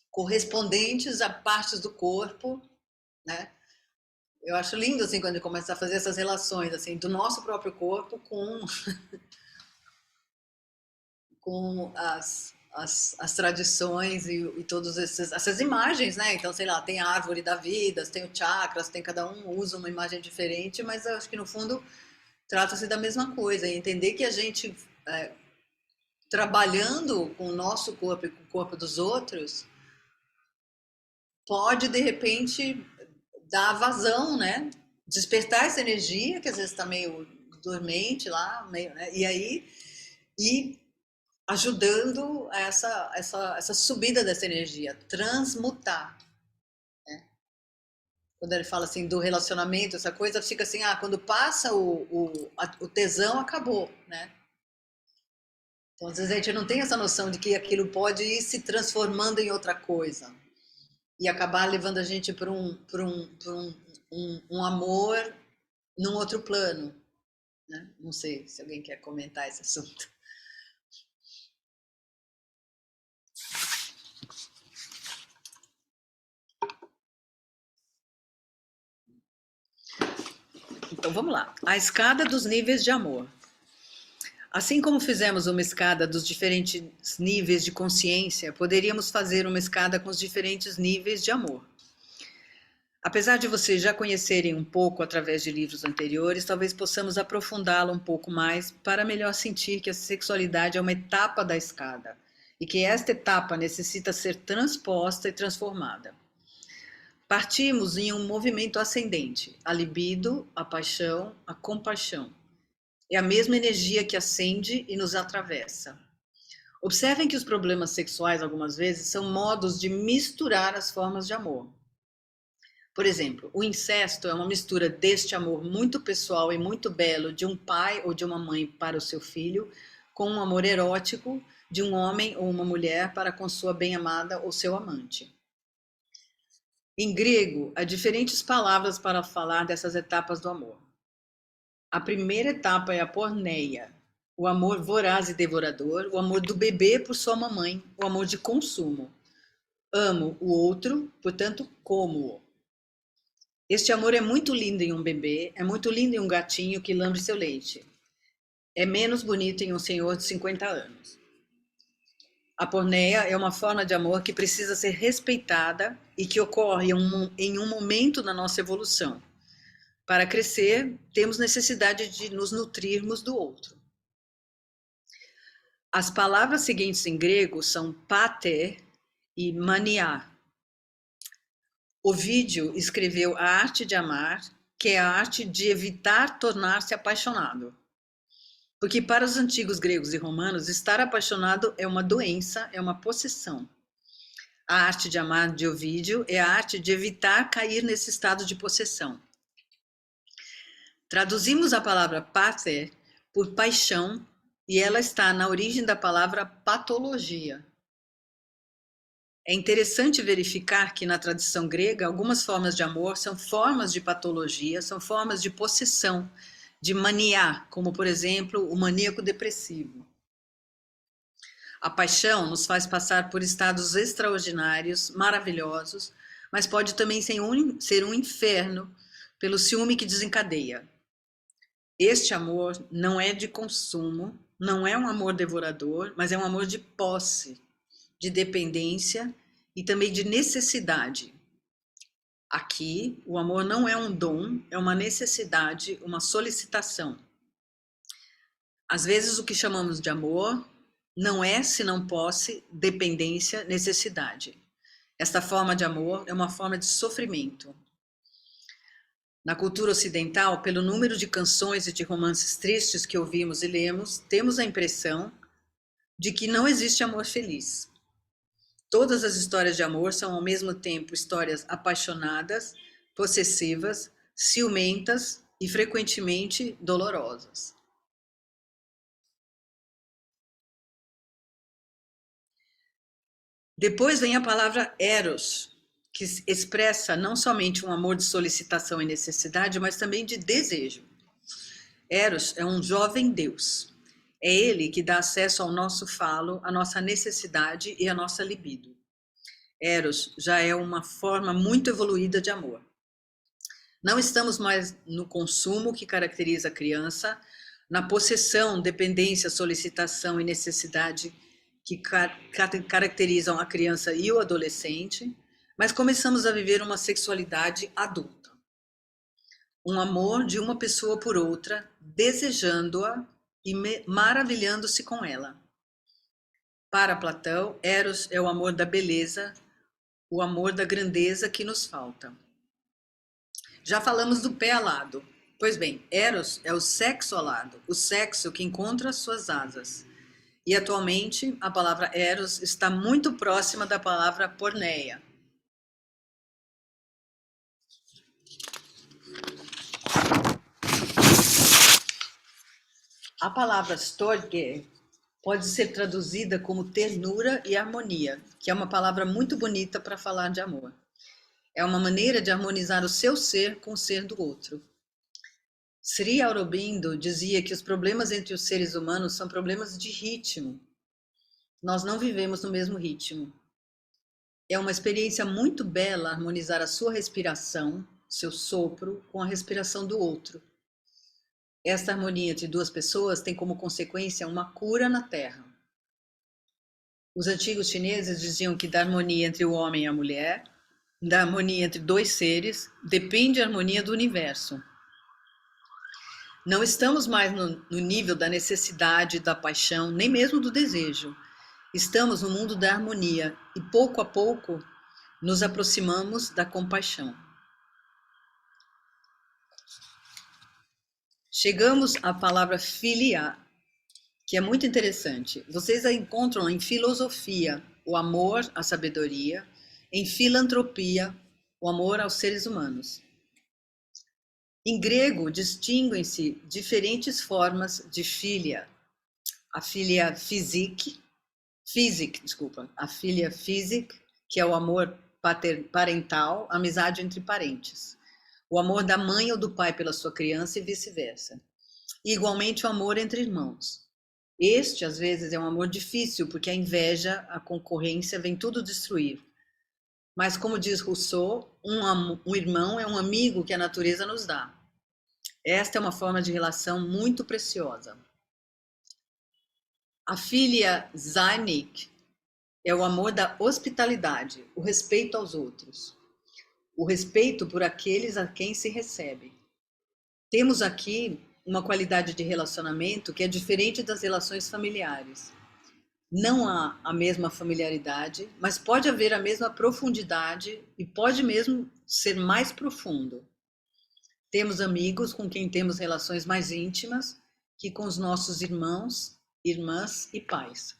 correspondentes a partes do corpo, né? Eu acho lindo assim quando ele começa a fazer essas relações assim do nosso próprio corpo com as tradições e todas essas imagens, né? Então, sei lá, tem a árvore da vida, tem o chakras, tem cada um usa uma imagem diferente, mas eu acho que no fundo trata-se da mesma coisa, e entender que a gente trabalhando com o nosso corpo e com o corpo dos outros pode de repente dar vazão, né? Despertar essa energia que às vezes está meio dormente lá, meio, né? E ajudando essa subida dessa energia, transmutar. Né? Quando ele fala assim do relacionamento, essa coisa fica assim, quando passa o tesão, acabou, né? Então, às vezes a gente não tem essa noção de que aquilo pode ir se transformando em outra coisa e acabar levando a gente para um amor num outro plano. Né? Não sei se alguém quer comentar esse assunto. Então vamos lá. A escada dos níveis de amor. Assim como fizemos uma escada dos diferentes níveis de consciência, poderíamos fazer uma escada com os diferentes níveis de amor. Apesar de vocês já conhecerem um pouco através de livros anteriores, talvez possamos aprofundá-la um pouco mais para melhor sentir que a sexualidade é uma etapa da escada e que esta etapa necessita ser transposta e transformada. Partimos em um movimento ascendente, a libido, a paixão, a compaixão. É a mesma energia que acende e nos atravessa. Observem que os problemas sexuais, algumas vezes, são modos de misturar as formas de amor. Por exemplo, o incesto é uma mistura deste amor muito pessoal e muito belo de um pai ou de uma mãe para o seu filho, com um amor erótico de um homem ou uma mulher para com sua bem-amada ou seu amante. Em grego, há diferentes palavras para falar dessas etapas do amor. A primeira etapa é a porneia, o amor voraz e devorador, o amor do bebê por sua mamãe, o amor de consumo. Amo o outro, portanto, como-o. Este amor é muito lindo em um bebê, é muito lindo em um gatinho que lambe seu leite. É menos bonito em um senhor de 50 anos. A porneia é uma forma de amor que precisa ser respeitada e que ocorre em um momento da nossa evolução. Para crescer, temos necessidade de nos nutrirmos do outro. As palavras seguintes em grego são pater e mania. Ovídio escreveu A Arte de Amar, que é a arte de evitar tornar-se apaixonado. Porque para os antigos gregos e romanos, estar apaixonado é uma doença, é uma possessão. A Arte de Amar de Ovídio é a arte de evitar cair nesse estado de possessão. Traduzimos a palavra pater por paixão e ela está na origem da palavra patologia. É interessante verificar que na tradição grega algumas formas de amor são formas de patologia, são formas de possessão, de mania, como por exemplo o maníaco depressivo. A paixão nos faz passar por estados extraordinários, maravilhosos, mas pode também ser um inferno pelo ciúme que desencadeia. Este amor não é de consumo, não é um amor devorador, mas é um amor de posse, de dependência e também de necessidade. Aqui, o amor não é um dom, é uma necessidade, uma solicitação. Às vezes, o que chamamos de amor não é senão posse, dependência, necessidade. Esta forma de amor é uma forma de sofrimento. Na cultura ocidental, pelo número de canções e de romances tristes que ouvimos e lemos, temos a impressão de que não existe amor feliz. Todas as histórias de amor são ao mesmo tempo histórias apaixonadas, possessivas, ciumentas e frequentemente dolorosas. Depois vem a palavra eros, que expressa não somente um amor de solicitação e necessidade, mas também de desejo. Eros é um jovem Deus. É ele que dá acesso ao nosso falo, à nossa necessidade e à nossa libido. Eros já é uma forma muito evoluída de amor. Não estamos mais no consumo que caracteriza a criança, na possessão, dependência, solicitação e necessidade que caracterizam a criança e o adolescente, mas começamos a viver uma sexualidade adulta. Um amor de uma pessoa por outra, desejando-a e maravilhando-se com ela. Para Platão, Eros é o amor da beleza, o amor da grandeza que nos falta. Já falamos do pé alado. Pois bem, Eros é o sexo alado, o sexo que encontra suas asas. E atualmente a palavra Eros está muito próxima da palavra porneia. A palavra storge pode ser traduzida como ternura e harmonia, que é uma palavra muito bonita para falar de amor. É uma maneira de harmonizar o seu ser com o ser do outro. Sri Aurobindo dizia que os problemas entre os seres humanos são problemas de ritmo. Nós não vivemos no mesmo ritmo. É uma experiência muito bela harmonizar a sua respiração, seu sopro, com a respiração do outro. Esta harmonia entre duas pessoas tem como consequência uma cura na Terra. Os antigos chineses diziam que da harmonia entre o homem e a mulher, da harmonia entre dois seres, depende a harmonia do universo. Não estamos mais no nível da necessidade, da paixão, nem mesmo do desejo. Estamos no mundo da harmonia e pouco a pouco nos aproximamos da compaixão. Chegamos à palavra filia, que é muito interessante. Vocês a encontram em filosofia, o amor, a sabedoria, em filantropia, o amor aos seres humanos. Em grego, distinguem-se diferentes formas de filia. A filia physique, a filia physique, que é o amor parental, amizade entre parentes. O amor da mãe ou do pai pela sua criança e vice-versa. E, igualmente, o amor entre irmãos. Este, às vezes, é um amor difícil, porque a inveja, a concorrência, vem tudo destruir. Mas, como diz Rousseau, um irmão é um amigo que a natureza nos dá. Esta é uma forma de relação muito preciosa. A filia Zainik é o amor da hospitalidade, o respeito aos outros, o respeito por aqueles a quem se recebe. Temos aqui uma qualidade de relacionamento que é diferente das relações familiares. Não há a mesma familiaridade, mas pode haver a mesma profundidade e pode mesmo ser mais profundo. Temos amigos com quem temos relações mais íntimas que com os nossos irmãos, irmãs e pais.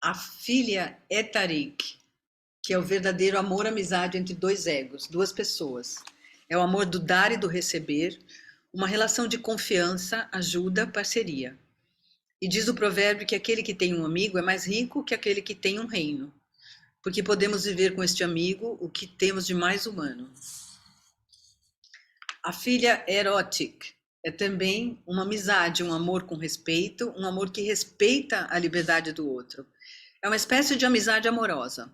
A filia etarik, que é o verdadeiro amor-amizade entre dois egos, duas pessoas. É o amor do dar e do receber, uma relação de confiança, ajuda, parceria. E diz o provérbio que aquele que tem um amigo é mais rico que aquele que tem um reino, porque podemos viver com este amigo o que temos de mais humano. A filia erotic é também uma amizade, um amor com respeito, um amor que respeita a liberdade do outro. É uma espécie de amizade amorosa.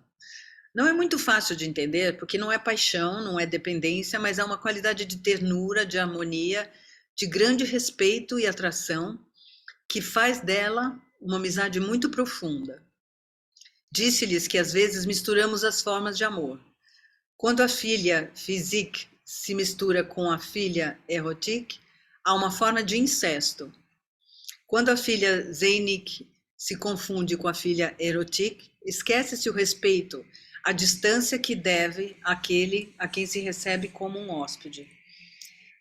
Não é muito fácil de entender, porque não é paixão, não é dependência, mas é uma qualidade de ternura, de harmonia, de grande respeito e atração, que faz dela uma amizade muito profunda. Disse-lhes que às vezes misturamos as formas de amor. Quando a filia physique se mistura com a filia erotique, há uma forma de incesto. Quando a filia Zainik se confunde com a filia erotique, esquece-se o respeito, a distância que deve àquele a quem se recebe como um hóspede.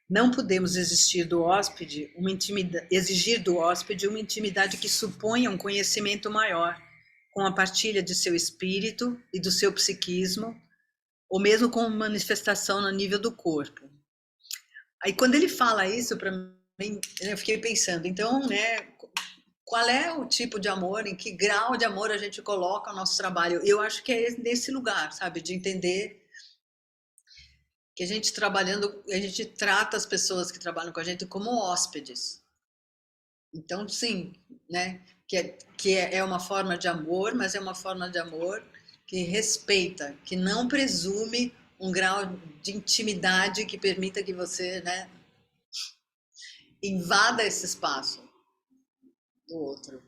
Não podemos exigir do hóspede uma intimidade que suponha um conhecimento maior, com a partilha de seu espírito e do seu psiquismo, ou mesmo com manifestação no nível do corpo. Aí quando ele fala isso, para mim, eu fiquei pensando, então, né, qual é o tipo de amor, em que grau de amor a gente coloca o nosso trabalho? Eu acho que é nesse lugar, sabe, de entender que a gente trabalhando, a gente trata as pessoas que trabalham com a gente como hóspedes. Então, sim, né, que é uma forma de amor, mas é uma forma de amor que respeita, que não presume um grau de intimidade que permita que você, né, invada esse espaço do outro.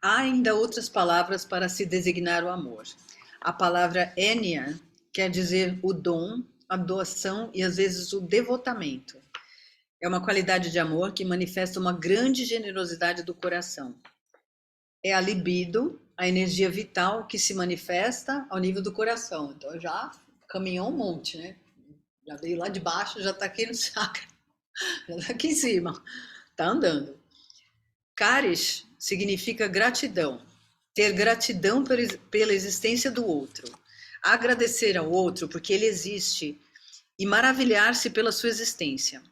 Há ainda outras palavras para se designar o amor. A palavra enia quer dizer o dom, a doação e às vezes o devotamento. É uma qualidade de amor que manifesta uma grande generosidade do coração. É a libido, a energia vital que se manifesta ao nível do coração. Então já caminhou um monte, né? Já veio lá de baixo, já está aqui no chakra, já está aqui em cima, está andando. Charis significa gratidão, ter gratidão pela existência do outro, agradecer ao outro porque ele existe e maravilhar-se pela sua existência.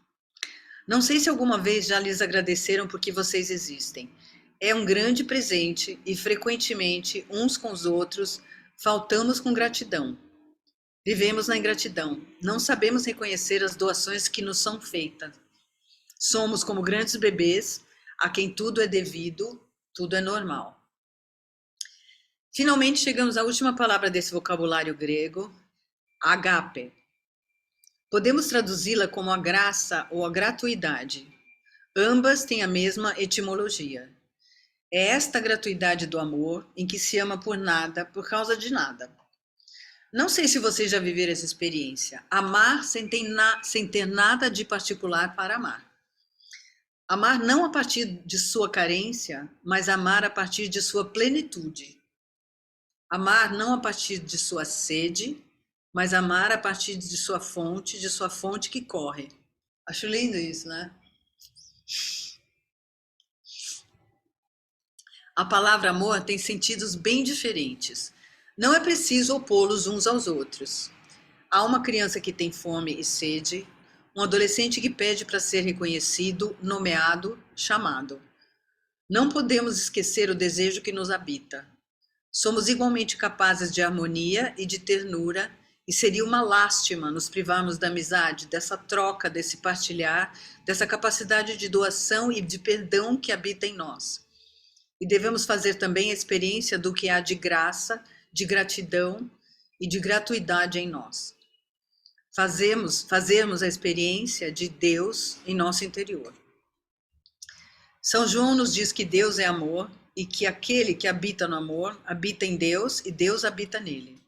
Não sei se alguma vez já lhes agradeceram porque vocês existem. É um grande presente e frequentemente uns com os outros faltamos com gratidão. Vivemos na ingratidão, não sabemos reconhecer as doações que nos são feitas. Somos como grandes bebês a quem tudo é devido, tudo é normal. Finalmente chegamos à última palavra desse vocabulário grego, agape. Podemos traduzi-la como a graça ou a gratuidade. Ambas têm a mesma etimologia. É esta gratuidade do amor em que se ama por nada, por causa de nada. Não sei se vocês já viveram essa experiência. Amar sem ter nada de particular para amar. Amar não a partir de sua carência, mas amar a partir de sua plenitude. Amar não a partir de sua sede, mas amar a partir de sua fonte que corre. Acho lindo isso, né? A palavra amor tem sentidos bem diferentes. Não é preciso opô-los uns aos outros. Há uma criança que tem fome e sede, um adolescente que pede para ser reconhecido, nomeado, chamado. Não podemos esquecer o desejo que nos habita. Somos igualmente capazes de harmonia e de ternura, e seria uma lástima nos privarmos da amizade, dessa troca, desse partilhar, dessa capacidade de doação e de perdão que habita em nós. E devemos fazer também a experiência do que há de graça, de gratidão e de gratuidade em nós. Fazermos a experiência de Deus em nosso interior. São João nos diz que Deus é amor e que aquele que habita no amor habita em Deus e Deus habita nele.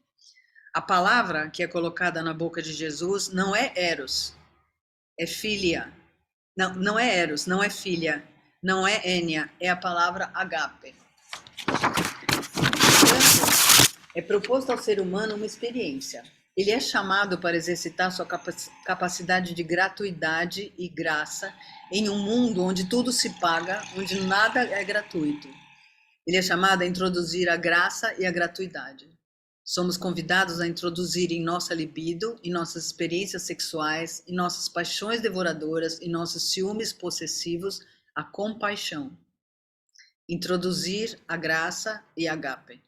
A palavra que é colocada na boca de Jesus não é eros, é filia. Não é eros, não é filha, não é énia, é a palavra agape. É proposto ao ser humano uma experiência. Ele é chamado para exercitar sua capacidade de gratuidade e graça em um mundo onde tudo se paga, onde nada é gratuito. Ele é chamado a introduzir a graça e a gratuidade. Somos convidados a introduzir em nossa libido, em nossas experiências sexuais, em nossas paixões devoradoras, em nossos ciúmes possessivos, a compaixão. Introduzir a graça e a agape.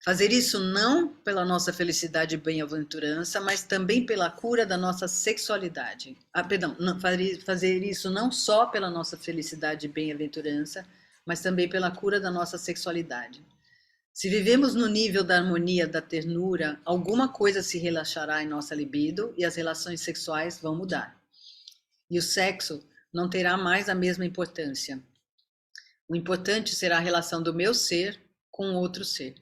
Fazer isso não pela nossa felicidade e bem-aventurança, mas também pela cura da nossa sexualidade. Fazer isso não só pela nossa felicidade e bem-aventurança, mas também pela cura da nossa sexualidade. Se vivemos no nível da harmonia, da ternura, alguma coisa se relaxará em nossa libido e as relações sexuais vão mudar. E o sexo não terá mais a mesma importância. O importante será a relação do meu ser com outro ser.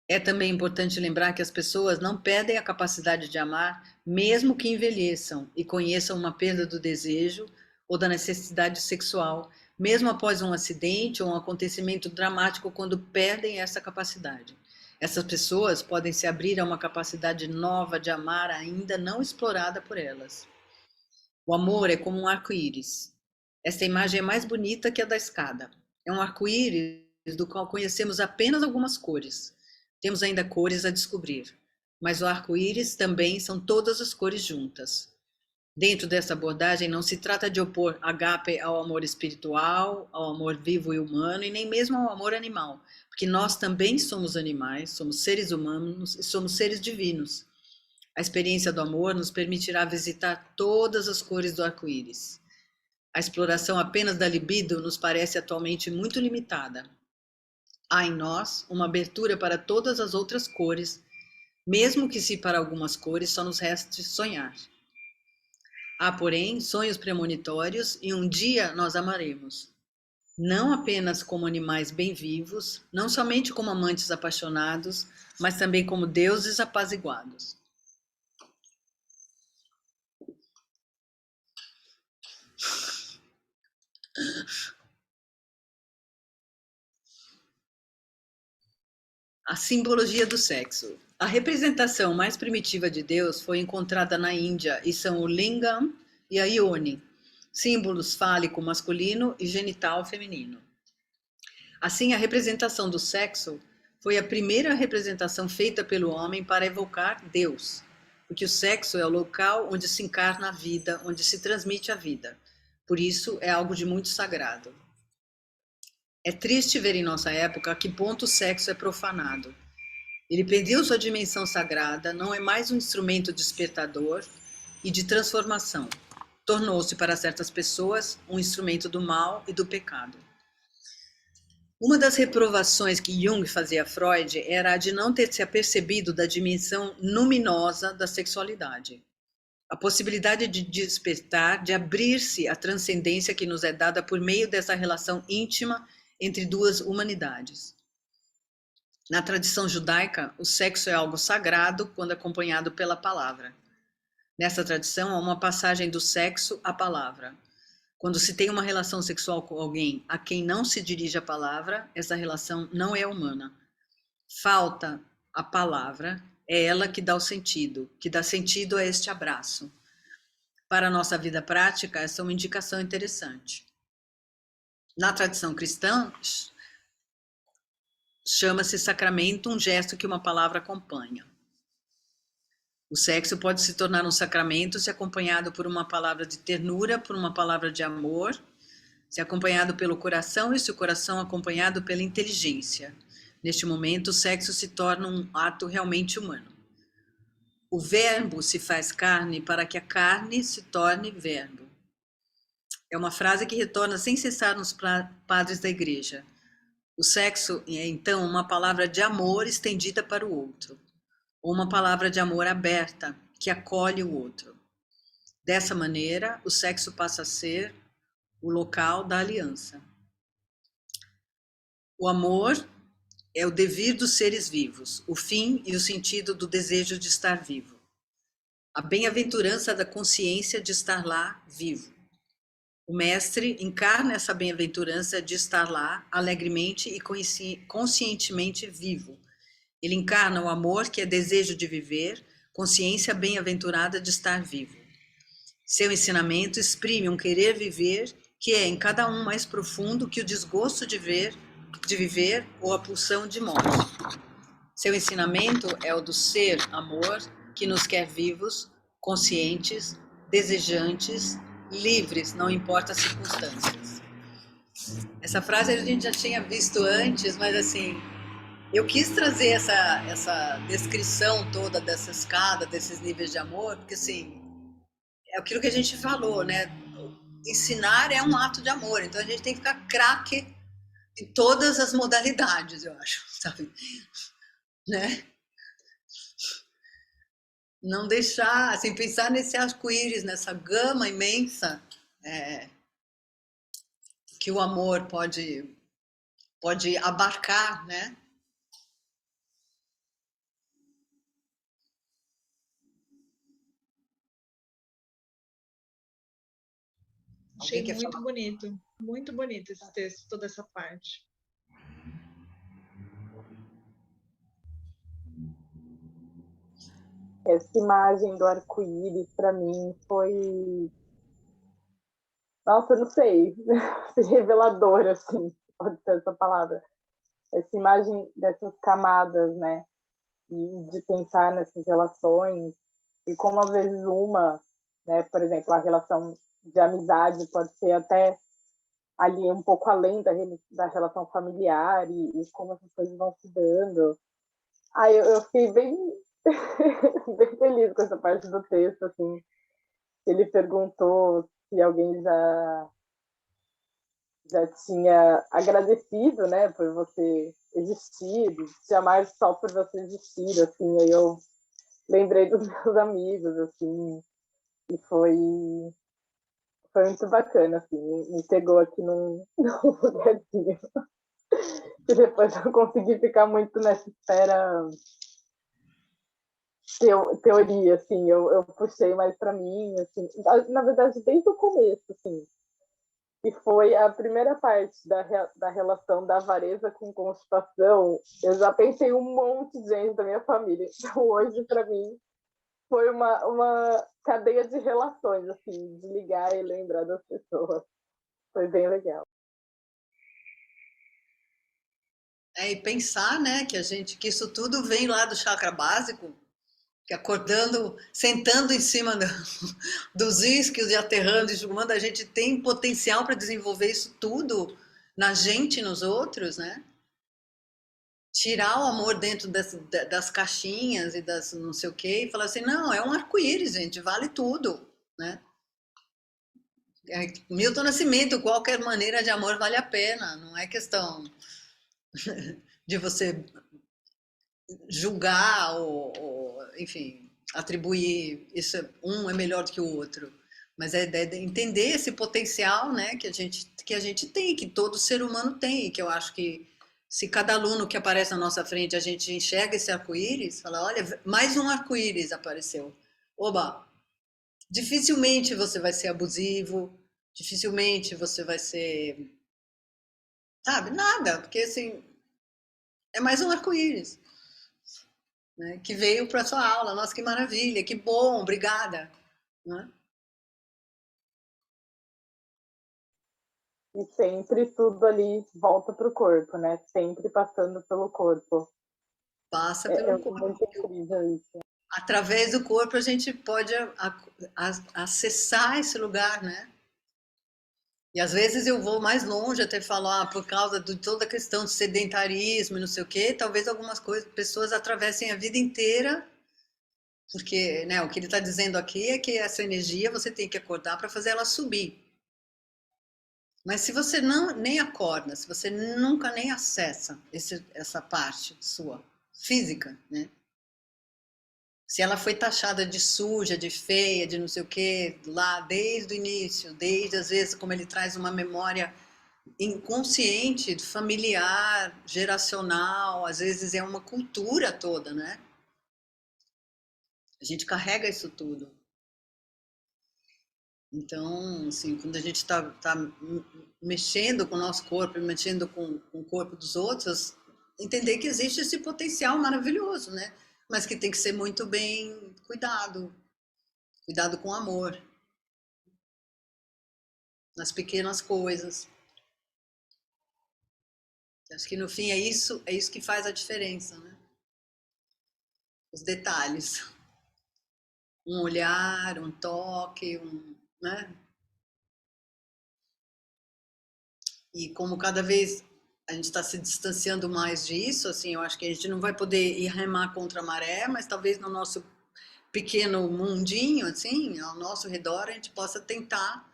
É também importante lembrar que as pessoas não perdem a capacidade de amar, mesmo que envelheçam e conheçam uma perda do desejo ou da necessidade sexual, mesmo após um acidente ou um acontecimento dramático, quando perdem essa capacidade. Essas pessoas podem se abrir a uma capacidade nova de amar ainda não explorada por elas. O amor é como um arco-íris. Esta imagem é mais bonita que a da escada. É um arco-íris do qual conhecemos apenas algumas cores. Temos ainda cores a descobrir, mas o arco-íris também são todas as cores juntas. Dentro dessa abordagem, não se trata de opor agape ao amor espiritual, ao amor vivo e humano, e nem mesmo ao amor animal, porque nós também somos animais, somos seres humanos e somos seres divinos. A experiência do amor nos permitirá visitar todas as cores do arco-íris. A exploração apenas da libido nos parece atualmente muito limitada. Há em nós uma abertura para todas as outras cores, mesmo que se para algumas cores só nos reste sonhar. Há, porém, sonhos premonitórios e um dia nós amaremos. Não apenas como animais bem vivos, não somente como amantes apaixonados, mas também como deuses apaziguados. A simbologia do sexo. A representação mais primitiva de Deus foi encontrada na Índia e são o lingam e a yoni, símbolos fálico masculino e genital feminino. Assim, a representação do sexo foi a primeira representação feita pelo homem para evocar Deus, porque o sexo é o local onde se encarna a vida, onde se transmite a vida. Por isso, é algo de muito sagrado. É triste ver em nossa época a que ponto o sexo é profanado. Ele perdeu sua dimensão sagrada, não é mais um instrumento despertador e de transformação. Tornou-se para certas pessoas um instrumento do mal e do pecado. Uma das reprovações que Jung fazia a Freud era a de não ter se apercebido da dimensão luminosa da sexualidade. A possibilidade de despertar, de abrir-se à transcendência que nos é dada por meio dessa relação íntima entre duas humanidades. Na tradição judaica, o sexo é algo sagrado quando acompanhado pela palavra. Nessa tradição, há uma passagem do sexo à palavra. Quando se tem uma relação sexual com alguém a quem não se dirige a palavra, essa relação não é humana. Falta a palavra é ela que dá o sentido, que dá sentido a este abraço. Para a nossa vida prática, essa é uma indicação interessante. Na tradição cristã, chama-se sacramento um gesto que uma palavra acompanha. O sexo pode se tornar um sacramento se acompanhado por uma palavra de ternura, por uma palavra de amor, se acompanhado pelo coração e se o coração acompanhado pela inteligência. Neste momento, o sexo se torna um ato realmente humano. O verbo se faz carne para que a carne se torne verbo. É uma frase que retorna sem cessar nos padres da igreja. O sexo é, então, uma palavra de amor estendida para o outro, ou uma palavra de amor aberta, que acolhe o outro. Dessa maneira, o sexo passa a ser o local da aliança. O amor é o devir dos seres vivos, o fim e o sentido do desejo de estar vivo. A bem-aventurança da consciência de estar lá vivo. O mestre encarna essa bem-aventurança de estar lá alegremente e conscientemente vivo. Ele encarna o amor, que é desejo de viver, consciência bem-aventurada de estar vivo. Seu ensinamento exprime um querer viver que é em cada um mais profundo que o desgosto de viver ou a pulsão de morte. Seu ensinamento é o do ser amor que nos quer vivos, conscientes, desejantes, livres, não importa as circunstâncias. Essa frase a gente já tinha visto antes, mas assim, eu quis trazer essa descrição toda dessa escada, desses níveis de amor, porque assim, é aquilo que a gente falou, né? Ensinar é um ato de amor, então a gente tem que ficar craque em todas as modalidades, eu acho, sabe? Né? Não deixar, assim, pensar nesse arco-íris, nessa gama imensa que o amor pode abarcar, né? Achei muito bonito esse texto, toda essa parte. Essa imagem do arco-íris, para mim, foi. Nossa, eu não sei, revelador, assim, pode ser essa palavra. Essa imagem dessas camadas, né? E de pensar nessas relações, e como às vezes uma, né? Por exemplo, a relação de amizade pode ser até ali um pouco além da relação familiar, e como essas coisas vão se dando. Aí eu fiquei bem, bem feliz com essa parte do texto, assim. Ele perguntou se alguém já tinha agradecido, né, por você existir, te amar só por você existir, assim. Aí eu lembrei dos meus amigos, assim, e foi muito bacana, assim, me pegou aqui num lugarzinho. E depois eu consegui ficar muito nessa esfera teoria, assim, eu puxei mais para mim, assim, na verdade, desde o começo, assim, que foi a primeira parte da relação da avareza com constipação, eu já pensei um monte de gente da minha família, então hoje, para mim, foi uma cadeia de relações, assim, de ligar e lembrar das pessoas, foi bem legal. E pensar, né, que isso tudo vem lá do chakra básico, que acordando, sentando em cima dos isquios e aterrando e julgando, a gente tem potencial para desenvolver isso tudo na gente e nos outros, né? Tirar o amor dentro das caixinhas e das não sei o quê e falar assim, não, é um arco-íris, gente, vale tudo, né? Milton Nascimento, qualquer maneira de amor vale a pena, não é questão de você julgar ou enfim, atribuir isso, um é melhor do que o outro, mas é de entender esse potencial, né, que a gente tem, que todo ser humano tem, e que eu acho que se cada aluno que aparece na nossa frente a gente enxerga esse arco-íris, fala, olha, mais um arco-íris apareceu. Oba! Dificilmente você vai ser abusivo, dificilmente você vai ser, sabe, nada, porque assim, é mais um arco-íris. né, que veio para a sua aula. Nossa, que maravilha, que bom, obrigada. Né? E sempre tudo ali volta para o corpo, né? Sempre passando pelo corpo. Passa É pelo corpo. muito incrível isso. Através do corpo a gente pode acessar esse lugar, né? E às vezes eu vou mais longe, até falar, por causa de toda a questão de sedentarismo e não sei o quê, talvez algumas coisas, pessoas atravessem a vida inteira, porque, né, o que ele está dizendo aqui é que essa energia você tem que acordar para fazer ela subir. Mas se você não nem acorda, se você nunca nem acessa essa parte sua física, né? Se ela foi taxada de suja, de feia, de não sei o quê, lá desde o início, desde às vezes como ele traz uma memória inconsciente, familiar, geracional, às vezes é uma cultura toda, né? A gente carrega isso tudo. Então, assim, quando a gente está mexendo com o nosso corpo, mexendo com o corpo dos outros, entender que existe esse potencial maravilhoso, né? Mas que tem que ser muito bem cuidado com amor, nas pequenas coisas. Acho que no fim é isso que faz a diferença, né? Os detalhes. Um olhar, um toque, né? E como cada vez a gente está se distanciando mais disso, assim, eu acho que a gente não vai poder ir remar contra a maré, mas talvez no nosso pequeno mundinho, assim, ao nosso redor, a gente possa tentar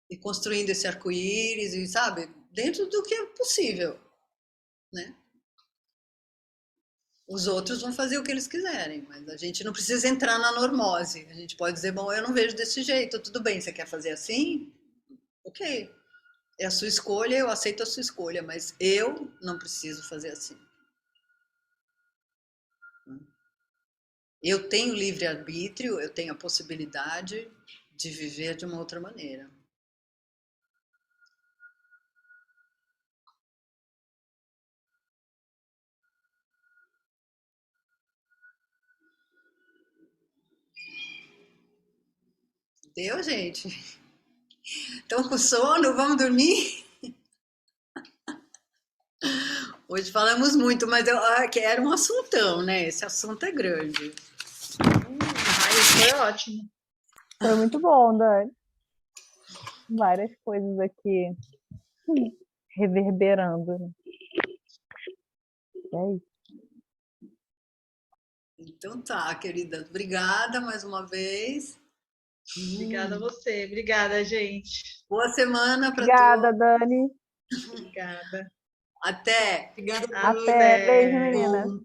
ir construindo esse arco-íris, e sabe, dentro do que é possível, né? Os outros vão fazer o que eles quiserem, mas a gente não precisa entrar na normose. A gente pode dizer, bom, eu não vejo desse jeito, tudo bem, você quer fazer assim? Ok, é a sua escolha, eu aceito a sua escolha, mas eu não preciso fazer assim. Eu tenho livre-arbítrio, eu tenho a possibilidade de viver de uma outra maneira. Deu, gente? Estão com sono? Vamos dormir? Hoje falamos muito, mas eu quero um assuntão, né? Esse assunto é grande. Foi ótimo. Foi muito bom, Dani. Várias coisas aqui reverberando. É isso. Então tá, querida. Obrigada mais uma vez. Obrigada a você. Obrigada, gente. Boa semana para Obrigada, todos. Dani. Obrigada. Até. Obrigada. Até. Beijo, Até. meninas. Bom.